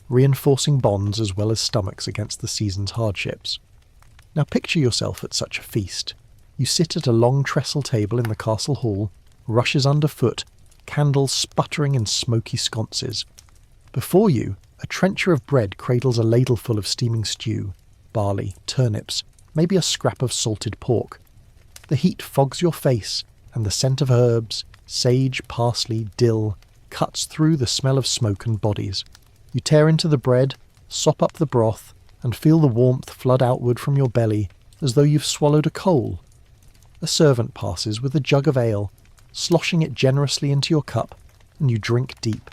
reinforcing bonds as well as stomachs against the season's hardships. Now picture yourself at such a feast. You sit at a long trestle table in the castle hall, rushes underfoot, candles sputtering in smoky sconces. Before you, a trencher of bread cradles a ladleful of steaming stew, barley, turnips, maybe a scrap of salted pork. The heat fogs your face, and the scent of herbs, sage, parsley, dill, cuts through the smell of smoke and bodies. You tear into the bread, sop up the broth, and feel the warmth flood outward from your belly as though you've swallowed a coal. A servant passes with a jug of ale, sloshing it generously into your cup, and you drink deep,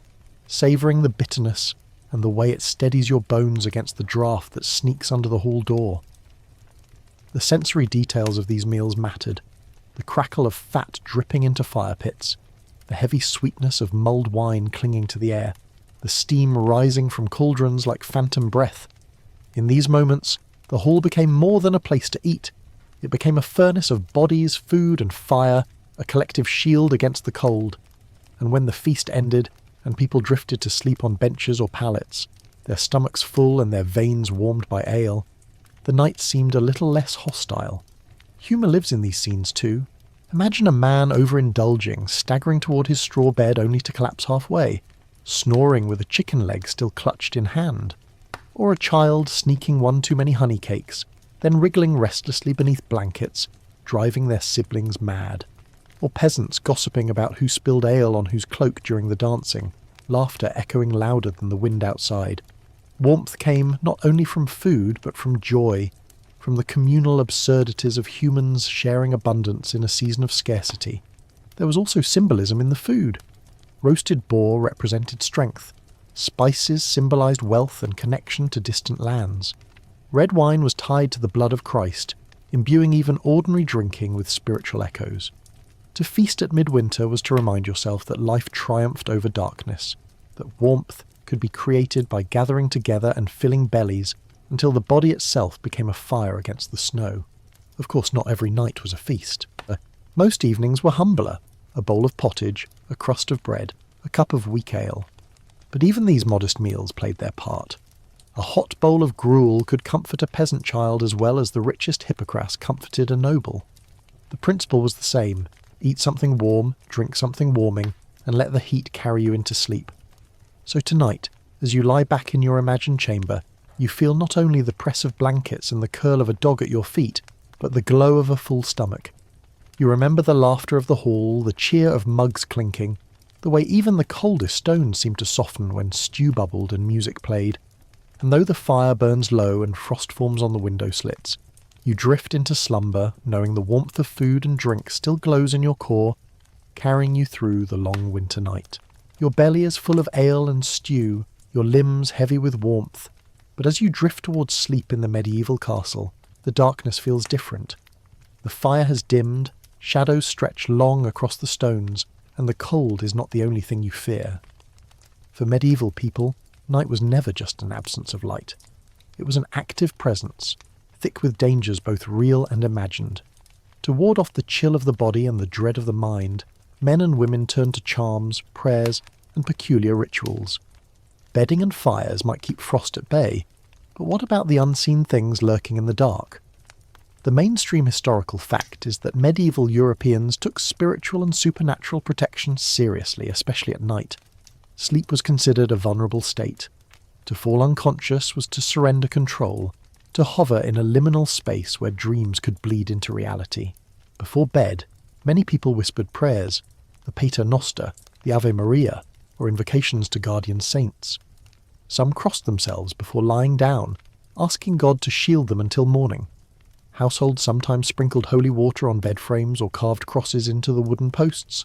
savouring the bitterness and the way it steadies your bones against the draught that sneaks under the hall door. The sensory details of these meals mattered. The crackle of fat dripping into fire pits, the heavy sweetness of mulled wine clinging to the air, the steam rising from cauldrons like phantom breath. In these moments, the hall became more than a place to eat. It became a furnace of bodies, food and fire, a collective shield against the cold. And when the feast ended, and people drifted to sleep on benches or pallets, their stomachs full and their veins warmed by ale, the night seemed a little less hostile. Humour lives in these scenes too. Imagine a man overindulging, staggering toward his straw bed only to collapse halfway, snoring with a chicken leg still clutched in hand. Or a child sneaking one too many honey cakes, then wriggling restlessly beneath blankets, driving their siblings mad. Or peasants gossiping about who spilled ale on whose cloak during the dancing, laughter echoing louder than the wind outside. Warmth came not only from food, but from joy, from the communal absurdities of humans sharing abundance in a season of scarcity. There was also symbolism in the food. Roasted boar represented strength. Spices symbolized wealth and connection to distant lands. Red wine was tied to the blood of Christ, imbuing even ordinary drinking with spiritual echoes. To feast at midwinter was to remind yourself that life triumphed over darkness, that warmth could be created by gathering together and filling bellies until the body itself became a fire against the snow. Of course, not every night was a feast. Most evenings were humbler: a bowl of pottage, a crust of bread, a cup of weak ale. But even these modest meals played their part. A hot bowl of gruel could comfort a peasant child as well as the richest hippocras comforted a noble. The principle was the same: eat something warm, drink something warming, and let the heat carry you into sleep. So tonight, as you lie back in your imagined chamber, you feel not only the press of blankets and the curl of a dog at your feet, but the glow of a full stomach. You remember the laughter of the hall, the cheer of mugs clinking, the way even the coldest stones seemed to soften when stew bubbled and music played. And though the fire burns low and frost forms on the window slits, you drift into slumber, knowing the warmth of food and drink still glows in your core, carrying you through the long winter night. Your belly is full of ale and stew, your limbs heavy with warmth, but as you drift towards sleep in the medieval castle, the darkness feels different. The fire has dimmed, shadows stretch long across the stones, and the cold is not the only thing you fear. For medieval people, night was never just an absence of light. It was an active presence, thick with dangers both real and imagined. To ward off the chill of the body and the dread of the mind, men and women turned to charms, prayers, and peculiar rituals. Bedding and fires might keep frost at bay, but what about the unseen things lurking in the dark? The mainstream historical fact is that medieval Europeans took spiritual and supernatural protection seriously, especially at night. Sleep was considered a vulnerable state. To fall unconscious was to surrender control, to hover in a liminal space where dreams could bleed into reality. Before bed, many people whispered prayers, the Pater Noster, the Ave Maria, or invocations to guardian saints. Some crossed themselves before lying down, asking God to shield them until morning. Households sometimes sprinkled holy water on bed frames or carved crosses into the wooden posts.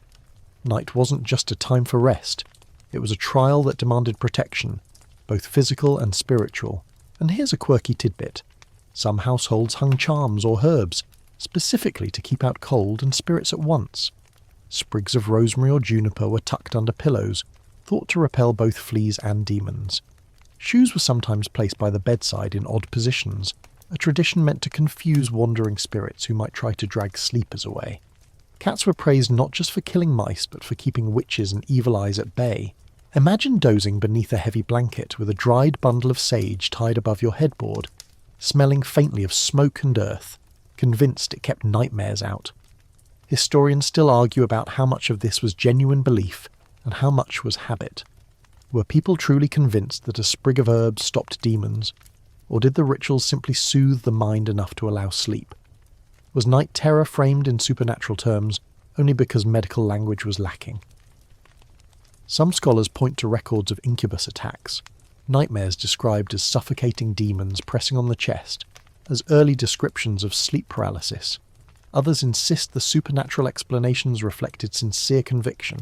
Night wasn't just a time for rest. It was a trial that demanded protection, both physical and spiritual. And here's a quirky tidbit. Some households hung charms or herbs, specifically to keep out cold and spirits at once. Sprigs of rosemary or juniper were tucked under pillows, thought to repel both fleas and demons. Shoes were sometimes placed by the bedside in odd positions, a tradition meant to confuse wandering spirits who might try to drag sleepers away. Cats were praised not just for killing mice, but for keeping witches and evil eyes at bay. Imagine dozing beneath a heavy blanket with a dried bundle of sage tied above your headboard, smelling faintly of smoke and earth, convinced it kept nightmares out. Historians still argue about how much of this was genuine belief and how much was habit. Were people truly convinced that a sprig of herbs stopped demons, or did the rituals simply soothe the mind enough to allow sleep? Was night terror framed in supernatural terms only because medical language was lacking? Some scholars point to records of incubus attacks, nightmares described as suffocating demons pressing on the chest, as early descriptions of sleep paralysis. Others insist the supernatural explanations reflected sincere conviction.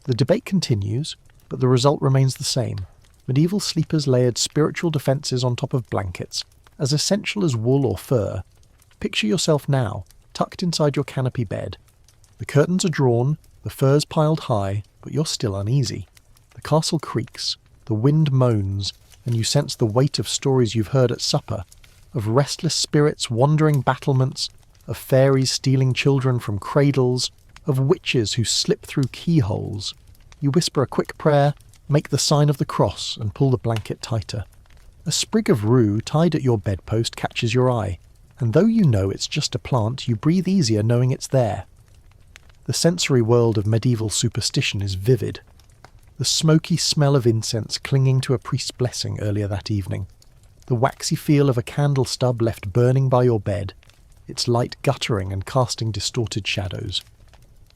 The debate continues, but the result remains the same. Medieval sleepers layered spiritual defences on top of blankets, as essential as wool or fur. Picture yourself now, tucked inside your canopy bed. The curtains are drawn, the furs piled high, but you're still uneasy. The castle creaks, the wind moans, and you sense the weight of stories you've heard at supper, of restless spirits wandering battlements, of fairies stealing children from cradles, of witches who slip through keyholes. You whisper a quick prayer, Make the sign of the cross and pull the blanket tighter. A sprig of rue tied at your bedpost catches your eye, and though you know it's just a plant, you breathe easier knowing it's there. The sensory world of medieval superstition is vivid. The smoky smell of incense clinging to a priest's blessing earlier that evening. The waxy feel of a candle stub left burning by your bed, its light guttering and casting distorted shadows.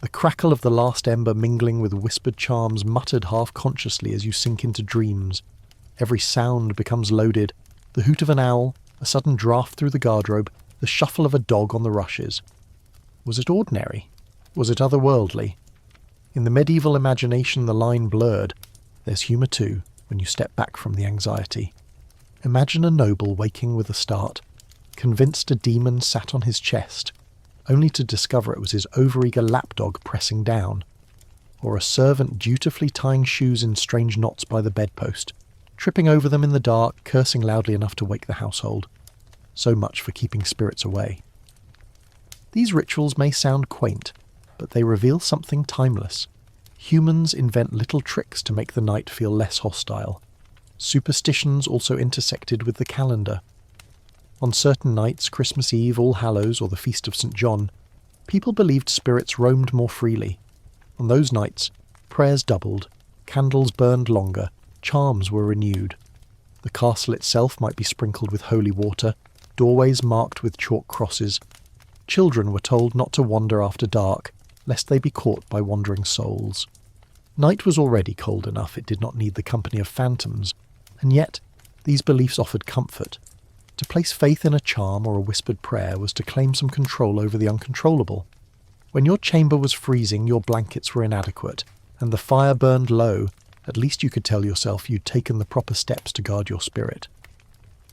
The crackle of the last ember mingling with whispered charms muttered half-consciously as you sink into dreams. Every sound becomes loaded. The hoot of an owl, a sudden draught through the guardrobe, the shuffle of a dog on the rushes. Was it ordinary? Was it otherworldly? In the medieval imagination the line blurred. There's humour too, when you step back from the anxiety. Imagine a noble waking with a start, convinced a demon sat on his chest, only to discover it was his overeager lapdog pressing down, or a servant dutifully tying shoes in strange knots by the bedpost, tripping over them in the dark, cursing loudly enough to wake the household. So much for keeping spirits away. These rituals may sound quaint, but they reveal something timeless. Humans invent little tricks to make the night feel less hostile. Superstitions also intersected with the calendar. On certain nights, Christmas Eve, All Hallows, or the Feast of St. John, people believed spirits roamed more freely. On those nights, prayers doubled, candles burned longer, charms were renewed. The castle itself might be sprinkled with holy water, doorways marked with chalk crosses. Children were told not to wander after dark, lest they be caught by wandering souls. Night was already cold enough, it did not need the company of phantoms, and yet these beliefs offered comfort. To place faith in a charm or a whispered prayer was to claim some control over the uncontrollable. When your chamber was freezing, your blankets were inadequate, and the fire burned low, at least you could tell yourself you'd taken the proper steps to guard your spirit.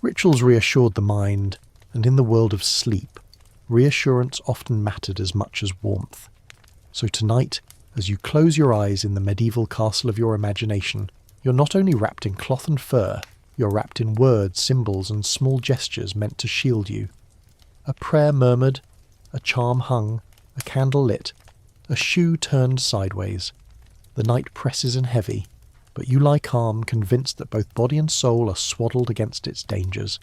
Rituals reassured the mind, and in the world of sleep, reassurance often mattered as much as warmth. So tonight, as you close your eyes in the medieval castle of your imagination, you're not only wrapped in cloth and fur, you're wrapped in words, symbols, and small gestures meant to shield you. A prayer murmured, a charm hung, a candle lit, a shoe turned sideways. The night presses in heavy, but you lie calm, convinced that both body and soul are swaddled against its dangers.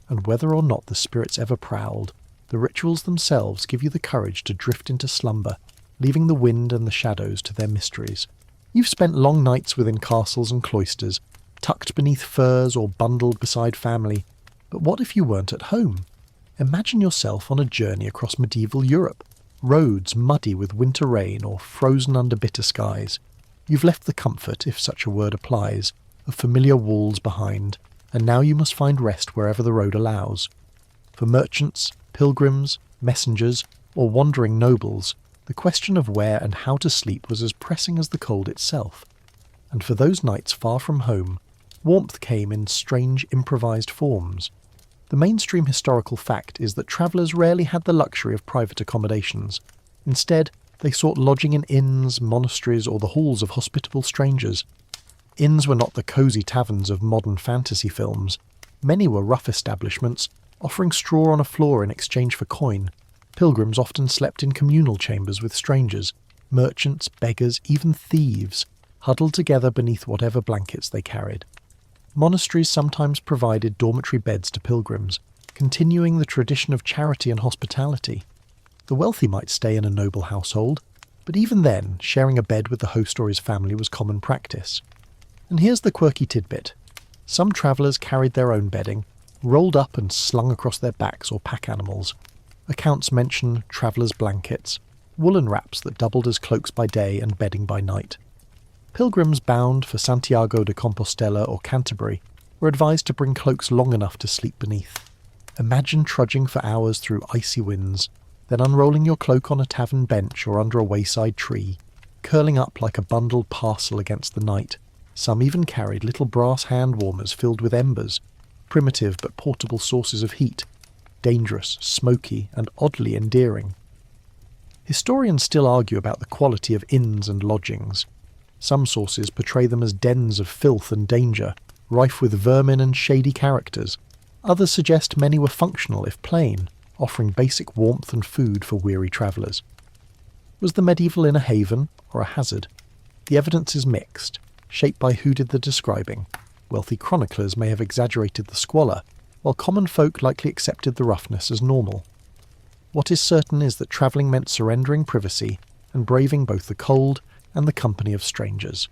And whether or not the spirits ever prowled, the rituals themselves give you the courage to drift into slumber, leaving the wind and the shadows to their mysteries. You've spent long nights within castles and cloisters, tucked beneath furs or bundled beside family, but what if you weren't at home? Imagine yourself on a journey across medieval Europe, roads muddy with winter rain or frozen under bitter skies. You've left the comfort, if such a word applies, of familiar walls behind, and now you must find rest wherever the road allows. For merchants, pilgrims, messengers, or wandering nobles, the question of where and how to sleep was as pressing as the cold itself. And for those nights far from home, warmth came in strange improvised forms. The mainstream historical fact is that travellers rarely had the luxury of private accommodations. Instead, they sought lodging in inns, monasteries, or the halls of hospitable strangers. Inns were not the cosy taverns of modern fantasy films. Many were rough establishments, offering straw on a floor in exchange for coin. Pilgrims often slept in communal chambers with strangers. Merchants, beggars, even thieves, huddled together beneath whatever blankets they carried. Monasteries sometimes provided dormitory beds to pilgrims, continuing the tradition of charity and hospitality. The wealthy might stay in a noble household, but even then, sharing a bed with the host or his family was common practice. And here's the quirky tidbit. Some travellers carried their own bedding, rolled up and slung across their backs or pack animals. Accounts mention travellers' blankets, woolen wraps that doubled as cloaks by day and bedding by night. Pilgrims bound for Santiago de Compostela or Canterbury were advised to bring cloaks long enough to sleep beneath. Imagine trudging for hours through icy winds, then unrolling your cloak on a tavern bench or under a wayside tree, curling up like a bundled parcel against the night. Some even carried little brass hand warmers filled with embers, primitive but portable sources of heat, dangerous, smoky, and oddly endearing. Historians still argue about the quality of inns and lodgings. Some sources portray them as dens of filth and danger, rife with vermin and shady characters. Others suggest many were functional if plain, offering basic warmth and food for weary travellers. Was the medieval inn a haven or a hazard? The evidence is mixed. shaped by who did the describing. Wealthy chroniclers may have exaggerated the squalor, while common folk likely accepted the roughness as normal. What is certain is that travelling meant surrendering privacy and braving both the cold and the company of strangers.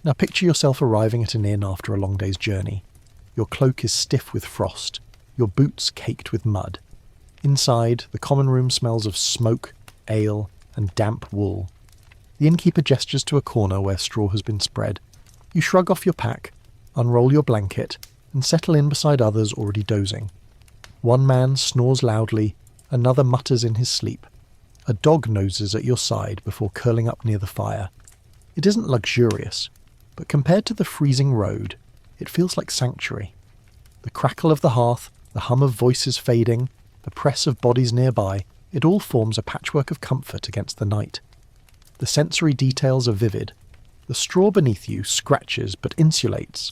Now picture yourself arriving at an inn after a long day's journey. Your cloak is stiff with frost, your boots caked with mud. Inside, the common room smells of smoke, ale, and damp wool. The innkeeper gestures to a corner where straw has been spread. You shrug off your pack, unroll your blanket, and settle in beside others already dozing. One man snores loudly, another mutters in his sleep. A dog noses at your side before curling up near the fire. It isn't luxurious, but compared to the freezing road, it feels like sanctuary. The crackle of the hearth, the hum of voices fading, the press of bodies nearby, it all forms a patchwork of comfort against the night. The sensory details are vivid. The straw beneath you scratches but insulates.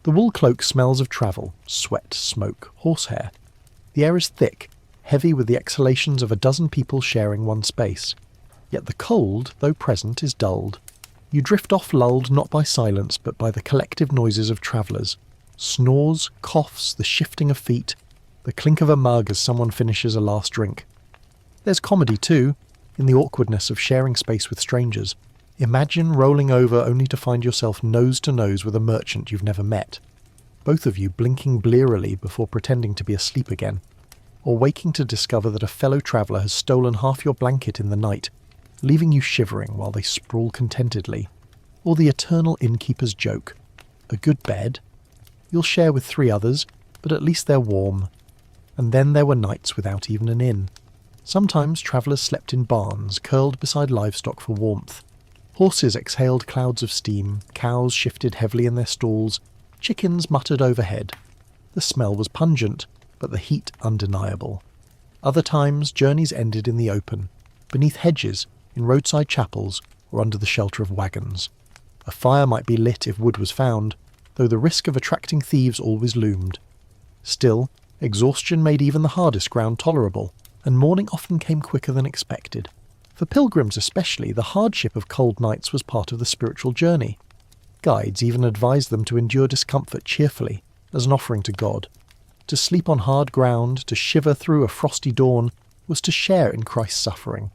The wool cloak smells of travel, sweat, smoke, horsehair. The air is thick, heavy with the exhalations of a dozen people sharing one space. Yet the cold, though present, is dulled. You drift off lulled not by silence but by the collective noises of travellers. Snores, coughs, the shifting of feet, the clink of a mug as someone finishes a last drink. There's comedy too, in the awkwardness of sharing space with strangers. Imagine rolling over only to find yourself nose to nose with a merchant you've never met, both of you blinking blearily before pretending to be asleep again, or waking to discover that a fellow traveller has stolen half your blanket in the night, leaving you shivering while they sprawl contentedly, or the eternal innkeeper's joke. A good bed? You'll share with 3 others, but at least they're warm. And then there were nights without even an inn. Sometimes travellers slept in barns, curled beside livestock for warmth. Horses exhaled clouds of steam, cows shifted heavily in their stalls, chickens muttered overhead. The smell was pungent, but the heat undeniable. Other times journeys ended in the open, beneath hedges, in roadside chapels, or under the shelter of wagons. A fire might be lit if wood was found, though the risk of attracting thieves always loomed. Still, exhaustion made even the hardest ground tolerable, and morning often came quicker than expected. For pilgrims especially, the hardship of cold nights was part of the spiritual journey. Guides even advised them to endure discomfort cheerfully, as an offering to God. To sleep on hard ground, to shiver through a frosty dawn, was to share in Christ's suffering.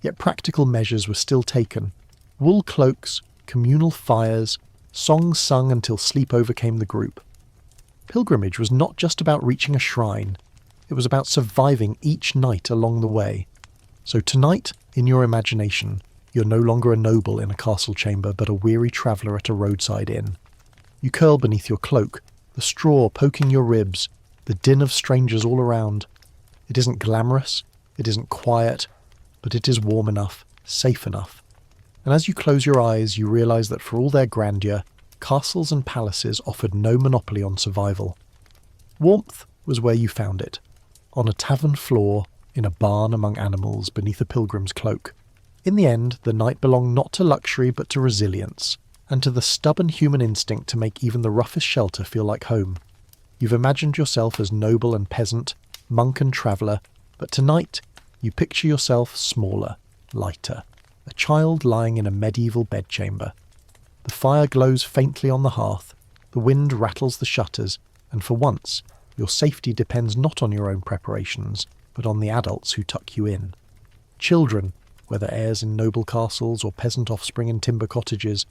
Yet practical measures were still taken. Wool cloaks, communal fires, songs sung until sleep overcame the group. Pilgrimage was not just about reaching a shrine, it was about surviving each night along the way. So tonight, in your imagination, you're no longer a noble in a castle chamber but a weary traveller at a roadside inn. You curl beneath your cloak, the straw poking your ribs, the din of strangers all around. It isn't glamorous, it isn't quiet, but it is warm enough, safe enough. And as you close your eyes, you realise that for all their grandeur, castles and palaces offered no monopoly on survival. Warmth was where you found it, on a tavern floor, in a barn among animals, beneath a pilgrim's cloak. In the end, the night belonged not to luxury but to resilience, and to the stubborn human instinct to make even the roughest shelter feel like home. You've imagined yourself as noble and peasant, monk and traveller, but tonight you picture yourself smaller, lighter, a child lying in a medieval bedchamber. The fire glows faintly on the hearth, the wind rattles the shutters, and for once, your safety depends not on your own preparations, but on the adults who tuck you in. Children, whether heirs in noble castles or peasant offspring in timber cottages,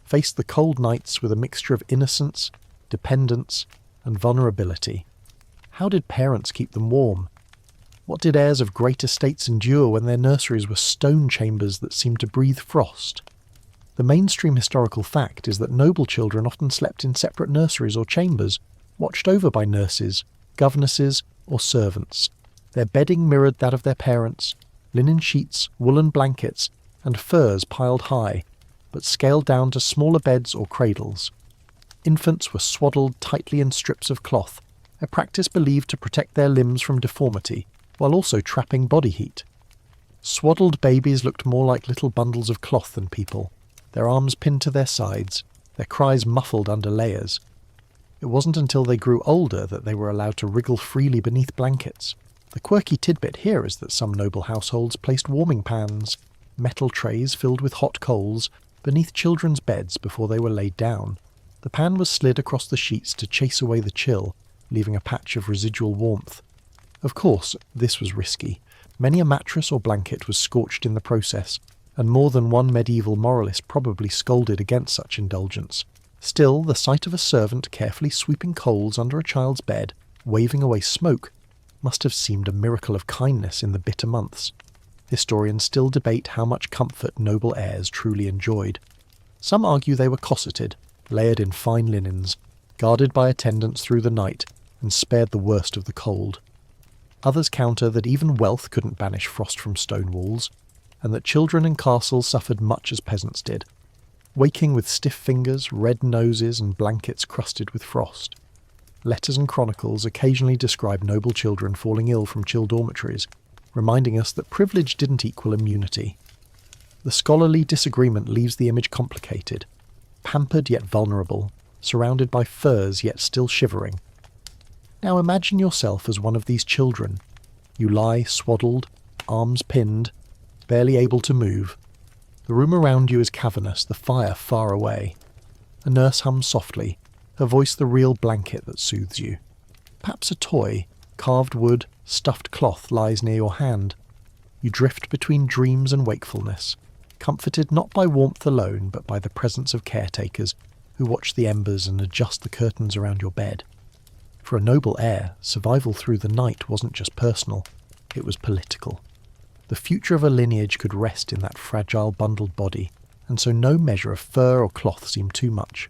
face the cold nights with a mixture of innocence, dependence, and vulnerability. How did parents keep them warm? What did heirs of great estates endure when their nurseries were stone chambers that seemed to breathe frost? The mainstream historical fact is that noble children often slept in separate nurseries or chambers, watched over by nurses, governesses, or servants. Their bedding mirrored that of their parents, linen sheets, woolen blankets, and furs piled high, but scaled down to smaller beds or cradles. Infants were swaddled tightly in strips of cloth, a practice believed to protect their limbs from deformity, while also trapping body heat. Swaddled babies looked more like little bundles of cloth than people, their arms pinned to their sides, their cries muffled under layers. It wasn't until they grew older that they were allowed to wriggle freely beneath blankets. The quirky tidbit here is that some noble households placed warming pans, metal trays filled with hot coals, beneath children's beds before they were laid down. The pan was slid across the sheets to chase away the chill, leaving a patch of residual warmth. Of course, this was risky. Many a mattress or blanket was scorched in the process, and more than one medieval moralist probably scolded against such indulgence. Still, the sight of a servant carefully sweeping coals under a child's bed, waving away smoke, must have seemed a miracle of kindness in the bitter months. Historians still debate how much comfort noble heirs truly enjoyed. Some argue they were cosseted, layered in fine linens, guarded by attendants through the night, and spared the worst of the cold. Others counter that even wealth couldn't banish frost from stone walls, and that children in castles suffered much as peasants did, waking with stiff fingers, red noses, and blankets crusted with frost. Letters and chronicles occasionally describe noble children falling ill from chill dormitories, reminding us that privilege didn't equal immunity. The scholarly disagreement leaves the image complicated, pampered yet vulnerable, surrounded by furs yet still shivering. Now imagine yourself as one of these children. You lie swaddled, arms pinned, barely able to move. The room around you is cavernous, the fire far away. A nurse hums softly, her voice the real blanket that soothes you. Perhaps a toy, carved wood, stuffed cloth lies near your hand. You drift between dreams and wakefulness, comforted not by warmth alone but by the presence of caretakers who watch the embers and adjust the curtains around your bed. For a noble heir, survival through the night wasn't just personal, it was political. The future of a lineage could rest in that fragile bundled body, and so no measure of fur or cloth seemed too much.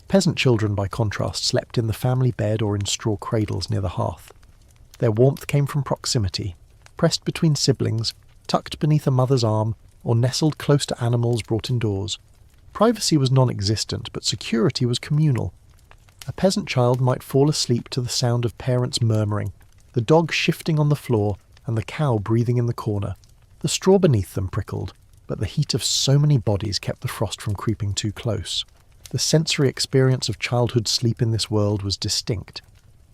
Peasant children, by contrast, slept in the family bed or in straw cradles near the hearth. Their warmth came from proximity, pressed between siblings, tucked beneath a mother's arm, or nestled close to animals brought indoors. Privacy was non-existent, but security was communal. A peasant child might fall asleep to the sound of parents murmuring, the dog shifting on the floor, and the cow breathing in the corner. The straw beneath them prickled, but the heat of so many bodies kept the frost from creeping too close. The sensory experience of childhood sleep in this world was distinct.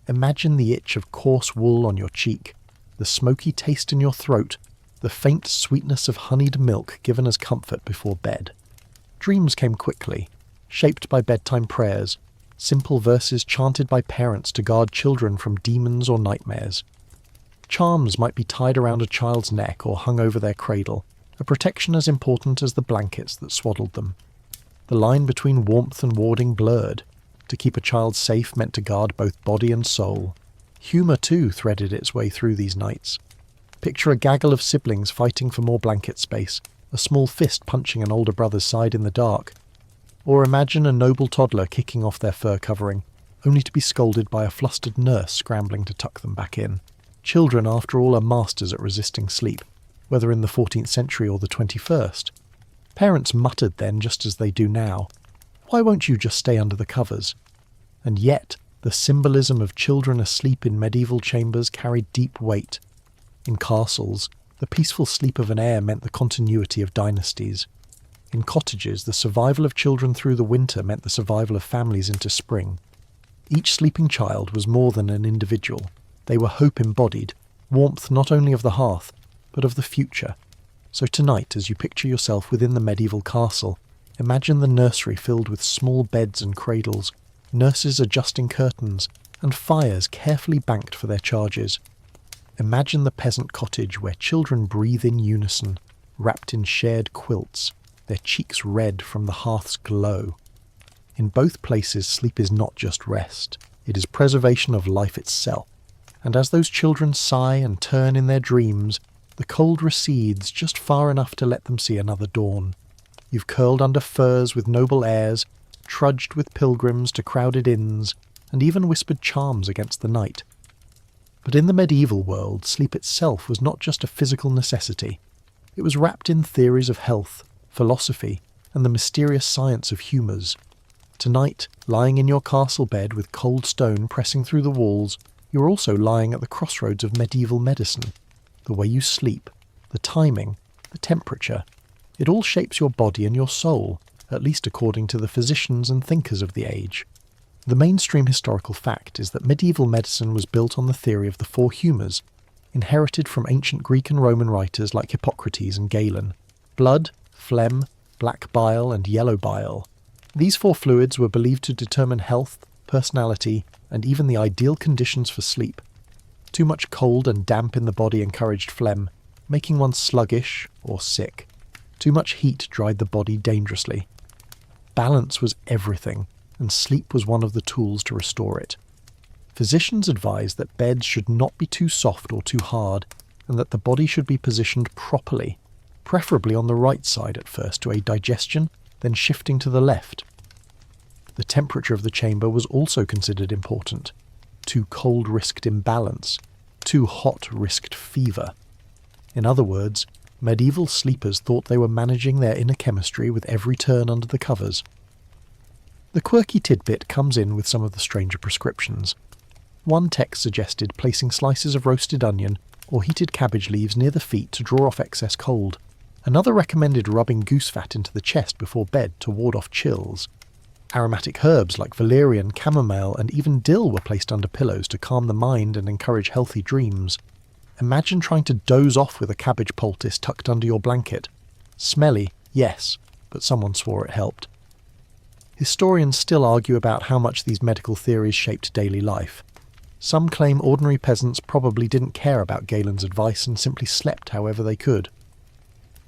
Imagine the itch of coarse wool on your cheek, the smoky taste in your throat, the faint sweetness of honeyed milk given as comfort before bed. Dreams came quickly, shaped by bedtime prayers, simple verses chanted by parents to guard children from demons or nightmares. Charms might be tied around a child's neck or hung over their cradle, a protection as important as the blankets that swaddled them. The line between warmth and warding blurred. To keep a child safe meant to guard both body and soul. Humour, too, threaded its way through these nights. Picture a gaggle of siblings fighting for more blanket space, a small fist punching an older brother's side in the dark. Or imagine a noble toddler kicking off their fur covering, only to be scolded by a flustered nurse scrambling to tuck them back in. Children, after all, are masters at resisting sleep, whether in the 14th century or the 21st. Parents muttered then just as they do now, "Why won't you just stay under the covers?" And yet, the symbolism of children asleep in medieval chambers carried deep weight. In castles, the peaceful sleep of an heir meant the continuity of dynasties. In cottages, the survival of children through the winter meant the survival of families into spring. Each sleeping child was more than an individual. They were hope embodied, warmth not only of the hearth, but of the future. So tonight, as you picture yourself within the medieval castle, imagine the nursery filled with small beds and cradles, nurses adjusting curtains, and fires carefully banked for their charges. Imagine the peasant cottage where children breathe in unison, wrapped in shared quilts, their cheeks red from the hearth's glow. In both places, sleep is not just rest, it is preservation of life itself. And as those children sigh and turn in their dreams, the cold recedes just far enough to let them see another dawn. You've curled under furs with noble airs, trudged with pilgrims to crowded inns, and even whispered charms against the night. But in the medieval world, sleep itself was not just a physical necessity. It was wrapped in theories of health, philosophy, and the mysterious science of humours. Tonight, lying in your castle bed with cold stone pressing through the walls, you're also lying at the crossroads of medieval medicine. The way you sleep, the timing, the temperature, it all shapes your body and your soul, at least according to the physicians and thinkers of the age. The mainstream historical fact is that medieval medicine was built on the theory of the four humours, inherited from ancient Greek and Roman writers like Hippocrates and Galen: blood, phlegm, black bile, and yellow bile. These 4 fluids were believed to determine health, personality, and even the ideal conditions for sleep. Too much cold and damp in the body encouraged phlegm, making one sluggish or sick. Too much heat dried the body dangerously. Balance was everything, and sleep was one of the tools to restore it. Physicians advised that beds should not be too soft or too hard, and that the body should be positioned properly, preferably on the right side at first to aid digestion, then shifting to the left. The temperature of the chamber was also considered important. Too cold risked imbalance, too hot risked fever. In other words, medieval sleepers thought they were managing their inner chemistry with every turn under the covers. The quirky tidbit comes in with some of the stranger prescriptions. One text suggested placing slices of roasted onion or heated cabbage leaves near the feet to draw off excess cold. Another recommended rubbing goose fat into the chest before bed to ward off chills. Aromatic herbs like valerian, chamomile, and even dill were placed under pillows to calm the mind and encourage healthy dreams. Imagine trying to doze off with a cabbage poultice tucked under your blanket. Smelly, yes, but someone swore it helped. Historians still argue about how much these medical theories shaped daily life. Some claim ordinary peasants probably didn't care about Galen's advice and simply slept however they could.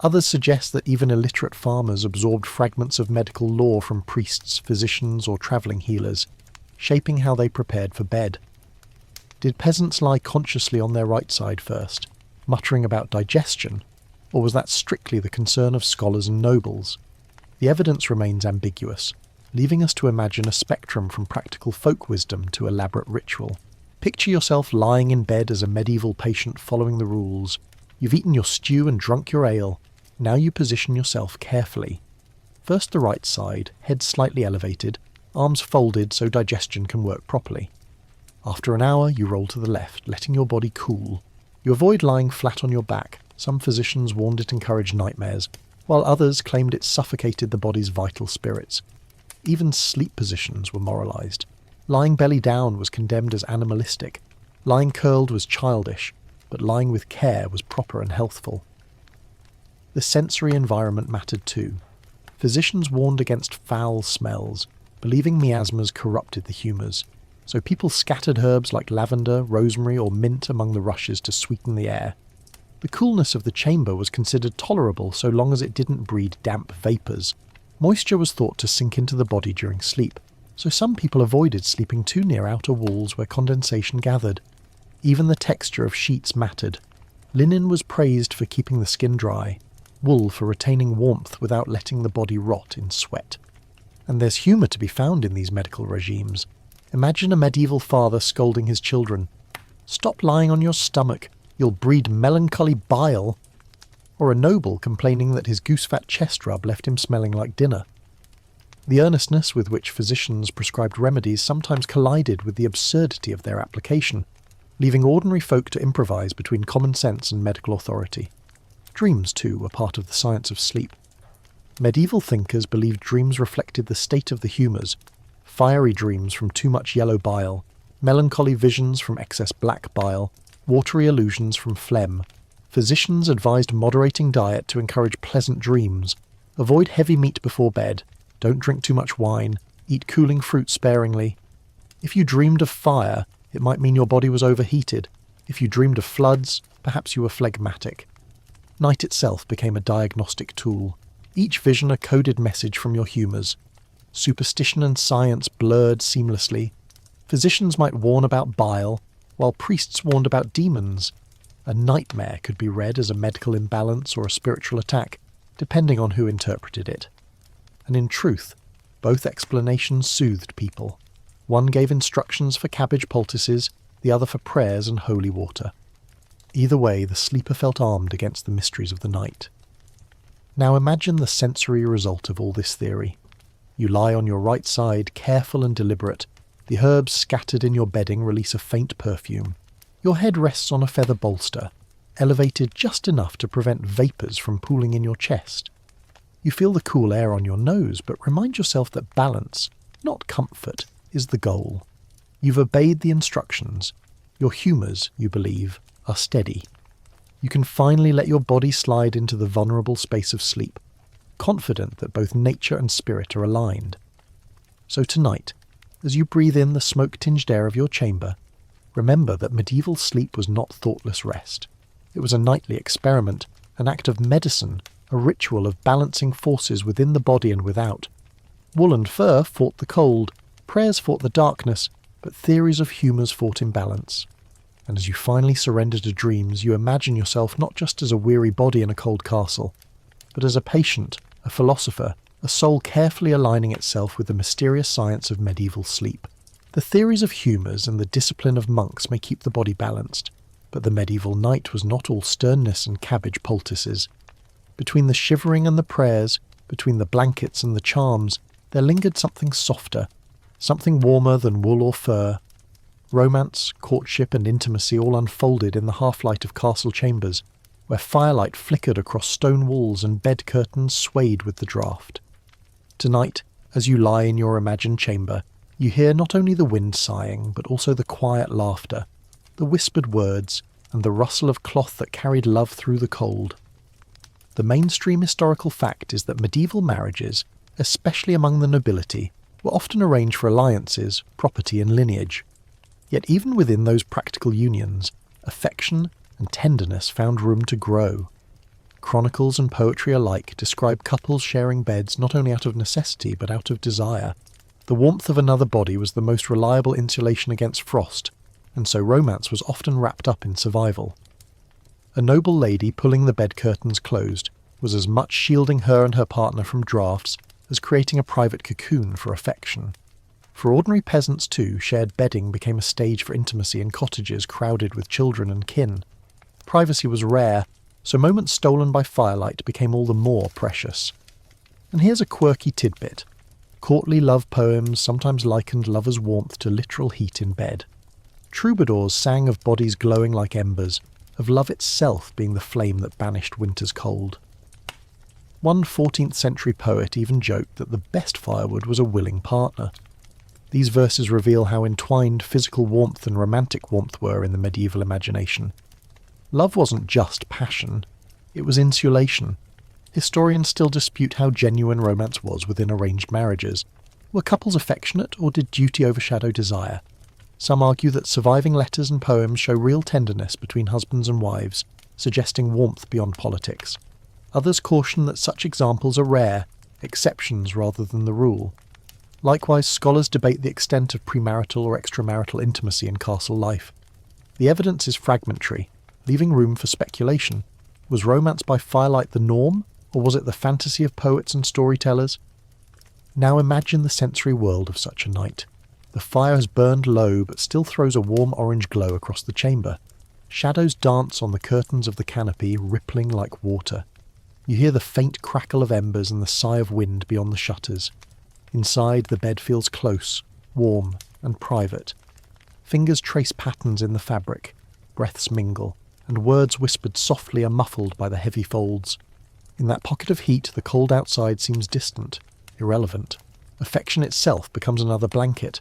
Others suggest that even illiterate farmers absorbed fragments of medical lore from priests, physicians, or travelling healers, shaping how they prepared for bed. Did peasants lie consciously on their right side first, muttering about digestion, or was that strictly the concern of scholars and nobles? The evidence remains ambiguous, leaving us to imagine a spectrum from practical folk wisdom to elaborate ritual. Picture yourself lying in bed as a medieval patient following the rules. You've eaten your stew and drunk your ale. Now you position yourself carefully. First the right side, head slightly elevated, arms folded so digestion can work properly. After an hour, you roll to the left, letting your body cool. You avoid lying flat on your back. Some physicians warned it encouraged nightmares, while others claimed it suffocated the body's vital spirits. Even sleep positions were moralized. Lying belly down was condemned as animalistic. Lying curled was childish, but lying with care was proper and healthful. The sensory environment mattered too. Physicians warned against foul smells, believing miasmas corrupted the humours, so people scattered herbs like lavender, rosemary, or mint among the rushes to sweeten the air. The coolness of the chamber was considered tolerable so long as it didn't breed damp vapours. Moisture was thought to sink into the body during sleep, so some people avoided sleeping too near outer walls where condensation gathered. Even the texture of sheets mattered. Linen was praised for keeping the skin dry, wool for retaining warmth without letting the body rot in sweat. And there's humour to be found in these medical regimes. Imagine a medieval father scolding his children. "Stop lying on your stomach, you'll breed melancholy bile." Or a noble complaining that his goose-fat chest rub left him smelling like dinner. The earnestness with which physicians prescribed remedies sometimes collided with the absurdity of their application, leaving ordinary folk to improvise between common sense and medical authority. Dreams, too, were part of the science of sleep. Medieval thinkers believed dreams reflected the state of the humours, fiery dreams from too much yellow bile, melancholy visions from excess black bile, watery illusions from phlegm. Physicians advised moderating diet to encourage pleasant dreams, avoid heavy meat before bed, don't drink too much wine, eat cooling fruit sparingly. If you dreamed of fire, it might mean your body was overheated. If you dreamed of floods, perhaps you were phlegmatic. Night itself became a diagnostic tool, each vision a coded message from your humours. Superstition and science blurred seamlessly. Physicians might warn about bile, while priests warned about demons. A nightmare could be read as a medical imbalance or a spiritual attack, depending on who interpreted it. And in truth, both explanations soothed people. One gave instructions for cabbage poultices, the other for prayers and holy water. Either way, the sleeper felt armed against the mysteries of the night. Now imagine the sensory result of all this theory. You lie on your right side, careful and deliberate. The herbs scattered in your bedding release a faint perfume. Your head rests on a feather bolster, elevated just enough to prevent vapours from pooling in your chest. You feel the cool air on your nose, but remind yourself that balance, not comfort, is the goal. You've obeyed the instructions. Your humours, you believe, are steady. You can finally let your body slide into the vulnerable space of sleep. confident that both nature and spirit are aligned. So tonight, as you breathe in the smoke-tinged air of your chamber, remember that medieval sleep was not thoughtless rest. It was a nightly experiment, an act of medicine, a ritual of balancing forces within the body and without. Wool and fur fought the cold, prayers fought the darkness, but theories of humours fought in balance. And as you finally surrender to dreams, you imagine yourself not just as a weary body in a cold castle, but as a patient, a philosopher, a soul carefully aligning itself with the mysterious science of medieval sleep. The theories of humours and the discipline of monks may keep the body balanced, but the medieval night was not all sternness and cabbage poultices. Between the shivering and the prayers, between the blankets and the charms, there lingered something softer, something warmer than wool or fur. Romance, courtship and intimacy all unfolded in the half-light of castle chambers, where firelight flickered across stone walls and bed curtains swayed with the draught. Tonight, as you lie in your imagined chamber, you hear not only the wind sighing, but also the quiet laughter, the whispered words, and the rustle of cloth that carried love through the cold. The mainstream historical fact is that medieval marriages, especially among the nobility, were often arranged for alliances, property and lineage. Yet even within those practical unions, affection and tenderness found room to grow. Chronicles and poetry alike describe couples sharing beds not only out of necessity but out of desire. The warmth of another body was the most reliable insulation against frost, and so romance was often wrapped up in survival. A noble lady pulling the bed curtains closed was as much shielding her and her partner from draughts as creating a private cocoon for affection. For ordinary peasants too, shared bedding became a stage for intimacy in cottages crowded with children and kin. Privacy was rare, so moments stolen by firelight became all the more precious. And here's a quirky tidbit. Courtly love poems sometimes likened lovers' warmth to literal heat in bed. Troubadours sang of bodies glowing like embers, of love itself being the flame that banished winter's cold. One 14th century poet even joked that the best firewood was a willing partner. These verses reveal how entwined physical warmth and romantic warmth were in the medieval imagination. Love wasn't just passion, it was insulation. Historians still dispute how genuine romance was within arranged marriages. Were couples affectionate, or did duty overshadow desire? Some argue that surviving letters and poems show real tenderness between husbands and wives, suggesting warmth beyond politics. Others caution that such examples are rare, exceptions rather than the rule. Likewise, scholars debate the extent of premarital or extramarital intimacy in castle life. The evidence is fragmentary, leaving room for speculation. Was romance by firelight the norm, or was it the fantasy of poets and storytellers? Now imagine the sensory world of such a night. The fire has burned low but still throws a warm orange glow across the chamber. Shadows dance on the curtains of the canopy, rippling like water. You hear the faint crackle of embers and the sigh of wind beyond the shutters. Inside, the bed feels close, warm, and private. Fingers trace patterns in the fabric, breaths mingle, and words whispered softly are muffled by the heavy folds. In that pocket of heat, the cold outside seems distant, irrelevant. Affection itself becomes another blanket.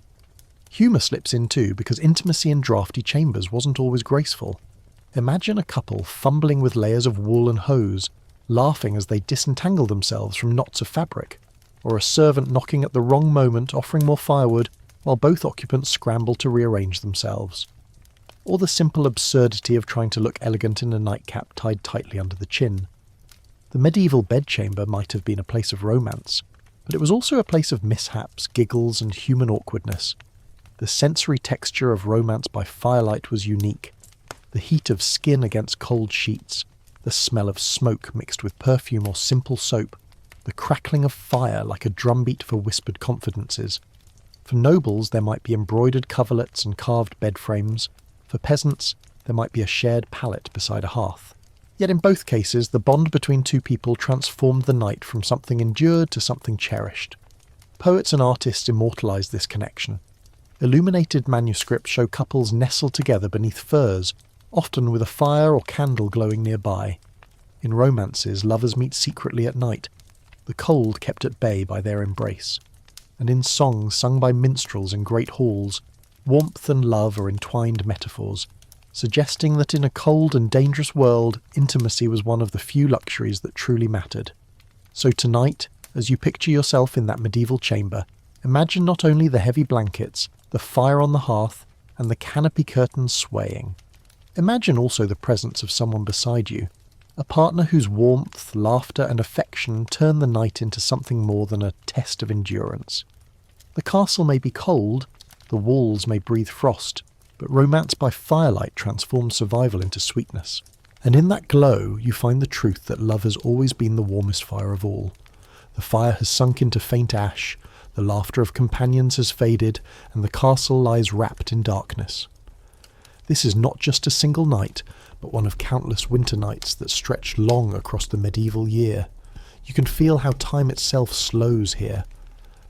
Humour slips in too, because intimacy in draughty chambers wasn't always graceful. Imagine a couple fumbling with layers of wool and hose, laughing as they disentangle themselves from knots of fabric, or a servant knocking at the wrong moment offering more firewood while both occupants scramble to rearrange themselves. Or the simple absurdity of trying to look elegant in a nightcap tied tightly under the chin. The medieval bedchamber might have been a place of romance, but it was also a place of mishaps, giggles, and human awkwardness. The sensory texture of romance by firelight was unique. The heat of skin against cold sheets, the smell of smoke mixed with perfume or simple soap, the crackling of fire like a drumbeat for whispered confidences. For nobles there might be embroidered coverlets and carved bed frames. For peasants there might be a shared pallet beside a hearth. Yet in both cases the bond between two people transformed the night from something endured to something cherished. Poets and artists immortalised this connection. Illuminated manuscripts show couples nestled together beneath firs, often with a fire or candle glowing nearby. In romances, lovers meet secretly at night, the cold kept at bay by their embrace. And in songs sung by minstrels in great halls, warmth and love are entwined metaphors, suggesting that in a cold and dangerous world, intimacy was one of the few luxuries that truly mattered. So tonight, as you picture yourself in that medieval chamber, imagine not only the heavy blankets, the fire on the hearth, and the canopy curtains swaying. Imagine also the presence of someone beside you, a partner whose warmth, laughter, and affection turn the night into something more than a test of endurance. The castle may be cold, the walls may breathe frost, but romance by firelight transforms survival into sweetness. And in that glow, you find the truth that love has always been the warmest fire of all. The fire has sunk into faint ash, the laughter of companions has faded, and the castle lies wrapped in darkness. This is not just a single night, but one of countless winter nights that stretch long across the medieval year. You can feel how time itself slows here,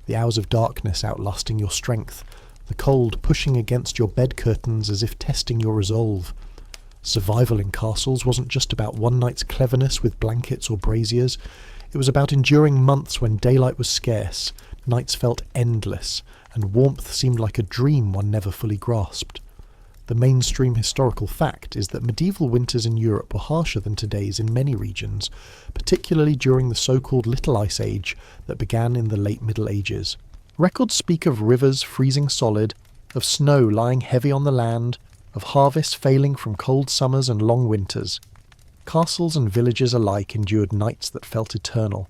the hours of darkness outlasting your strength, the cold pushing against your bed curtains as if testing your resolve. Survival in castles wasn't just about one night's cleverness with blankets or braziers. It was about enduring months when daylight was scarce, nights felt endless, and warmth seemed like a dream one never fully grasped. The mainstream historical fact is that medieval winters in Europe were harsher than today's in many regions, particularly during the so-called Little Ice Age that began in the late Middle Ages. Records speak of rivers freezing solid, of snow lying heavy on the land, of harvest failing from cold summers and long winters. Castles and villages alike endured nights that felt eternal.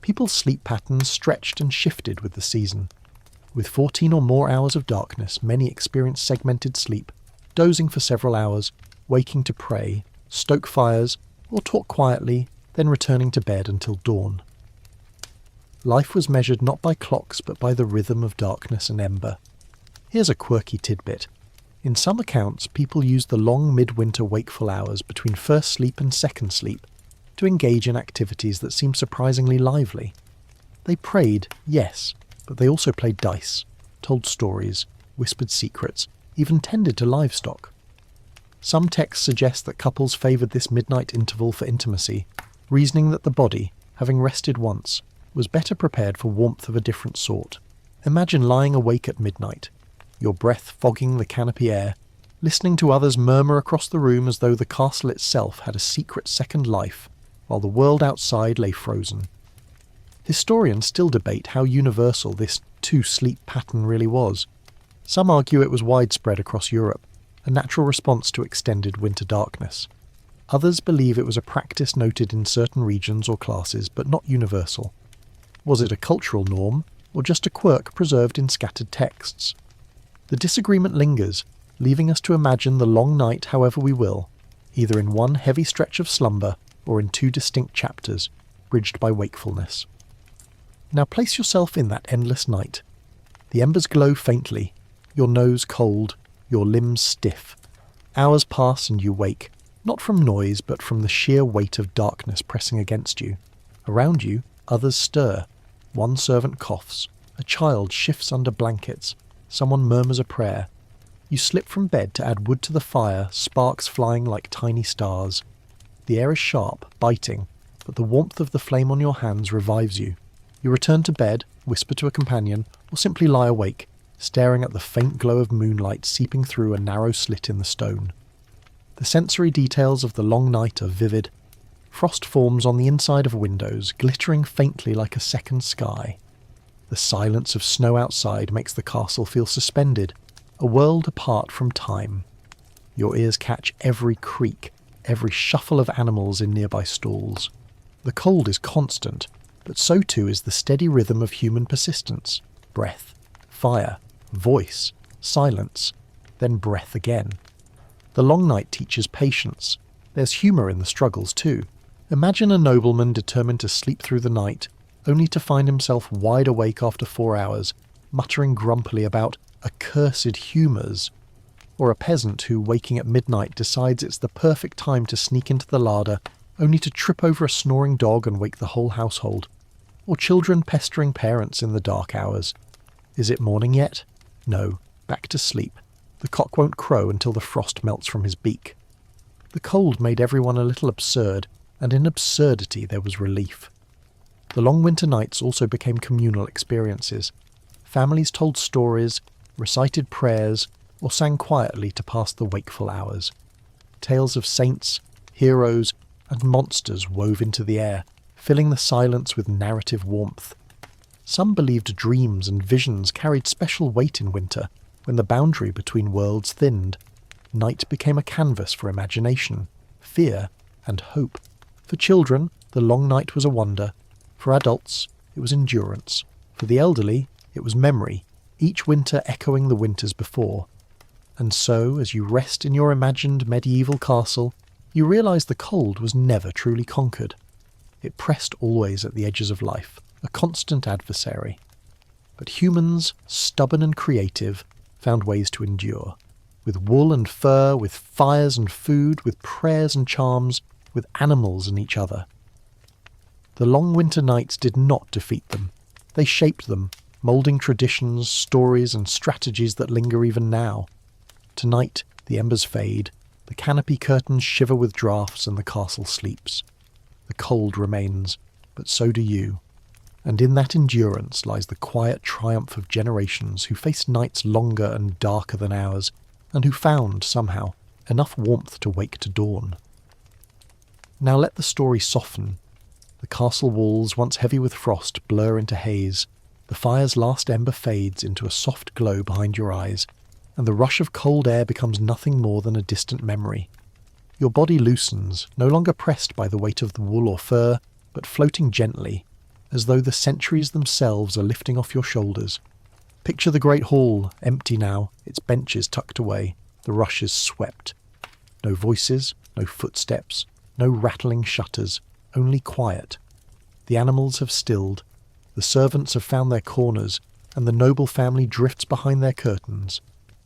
People's sleep patterns stretched and shifted with the season. With 14 or more hours of darkness, many experienced segmented sleep, dozing for several hours, waking to pray, stoke fires, or talk quietly, then returning to bed until dawn. Life was measured not by clocks but by the rhythm of darkness and ember. Here's a quirky tidbit. In some accounts, people used the long midwinter wakeful hours between first sleep and second sleep to engage in activities that seemed surprisingly lively. They prayed, yes, but they also played dice, told stories, whispered secrets, even tended to livestock. Some texts suggest that couples favoured this midnight interval for intimacy, reasoning that the body, having rested once, was better prepared for warmth of a different sort. Imagine lying awake at midnight, your breath fogging the canopy air, listening to others murmur across the room as though the castle itself had a secret second life, while the world outside lay frozen. Historians still debate how universal this two-sleep pattern really was. Some argue it was widespread across Europe, a natural response to extended winter darkness. Others believe it was a practice noted in certain regions or classes, but not universal. Was it a cultural norm, or just a quirk preserved in scattered texts? The disagreement lingers, leaving us to imagine the long night however we will, either in one heavy stretch of slumber or in two distinct chapters, bridged by wakefulness. Now place yourself in that endless night. The embers glow faintly, your nose cold, your limbs stiff. Hours pass and you wake, not from noise but from the sheer weight of darkness pressing against you. Around you, others stir. One servant coughs, a child shifts under blankets, someone murmurs a prayer. You slip from bed to add wood to the fire, sparks flying like tiny stars. The air is sharp, biting, but the warmth of the flame on your hands revives you. You return to bed, whisper to a companion, or simply lie awake, staring at the faint glow of moonlight seeping through a narrow slit in the stone. The sensory details of the long night are vivid. Frost forms on the inside of windows, glittering faintly like a second sky. The silence of snow outside makes the castle feel suspended, a world apart from time. Your ears catch every creak, every shuffle of animals in nearby stalls. The cold is constant, but so too is the steady rhythm of human persistence. Breath, fire, voice, silence, then breath again. The long night teaches patience. There's humour in the struggles too. Imagine a nobleman determined to sleep through the night, only to find himself wide awake after 4 hours, muttering grumpily about accursed humours. Or a peasant who, waking at midnight, decides it's the perfect time to sneak into the larder, only to trip over a snoring dog and wake the whole household. Or children pestering parents in the dark hours. Is it morning yet? No, back to sleep. The cock won't crow until the frost melts from his beak. The cold made everyone a little absurd, and in absurdity there was relief. The long winter nights also became communal experiences. Families told stories, recited prayers, or sang quietly to pass the wakeful hours. Tales of saints, heroes, and monsters wove into the air, filling the silence with narrative warmth. Some believed dreams and visions carried special weight in winter, when the boundary between worlds thinned. Night became a canvas for imagination, fear, and hope. For children, the long night was a wonder. For adults, it was endurance. For the elderly, it was memory, each winter echoing the winters before. And so, as you rest in your imagined medieval castle, you realise the cold was never truly conquered. It pressed always at the edges of life, a constant adversary. But humans, stubborn and creative, found ways to endure. With wool and fur, with fires and food, with prayers and charms, with animals and each other. The long winter nights did not defeat them. They shaped them, moulding traditions, stories and strategies that linger even now. Tonight, the embers fade, the canopy curtains shiver with draughts and the castle sleeps. The cold remains, but so do you. And in that endurance lies the quiet triumph of generations who faced nights longer and darker than ours, and who found, somehow, enough warmth to wake to dawn. Now let the story soften. The castle walls, once heavy with frost, blur into haze. The fire's last ember fades into a soft glow behind your eyes, and the rush of cold air becomes nothing more than a distant memory. Your body loosens, no longer pressed by the weight of the wool or fur, but floating gently, as though the centuries themselves are lifting off your shoulders. Picture the great hall, empty now, its benches tucked away, the rushes swept. No voices, no footsteps, no rattling shutters, only quiet. The animals have stilled, the servants have found their corners, and the noble family drifts behind their curtains.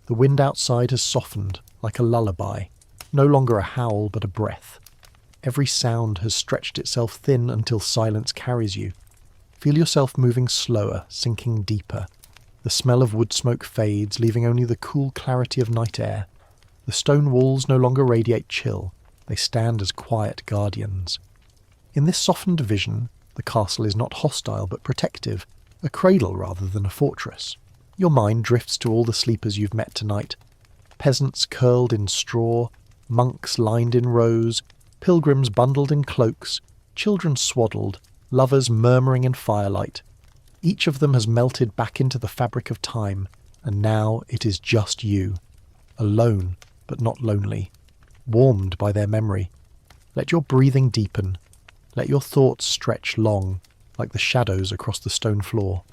The wind outside has softened, like a lullaby, no longer a howl but a breath. Every sound has stretched itself thin until silence carries you. Feel yourself moving slower, sinking deeper. The smell of wood smoke fades, leaving only the cool clarity of night air. The stone walls no longer radiate chill, they stand as quiet guardians. In this softened vision, the castle is not hostile but protective, a cradle rather than a fortress. Your mind drifts to all the sleepers you've met tonight. Peasants curled in straw, monks lined in rows, pilgrims bundled in cloaks, children swaddled, lovers murmuring in firelight. Each of them has melted back into the fabric of time, and now it is just you, alone but not lonely, warmed by their memory. Let your breathing deepen. Let your thoughts stretch long, like the shadows across the stone floor.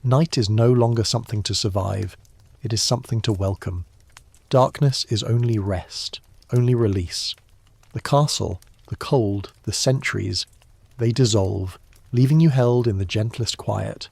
Night is no longer something to survive, it is something to welcome. Darkness is only rest, only release. The castle, the cold, the centuries, they dissolve, leaving you held in the gentlest quiet.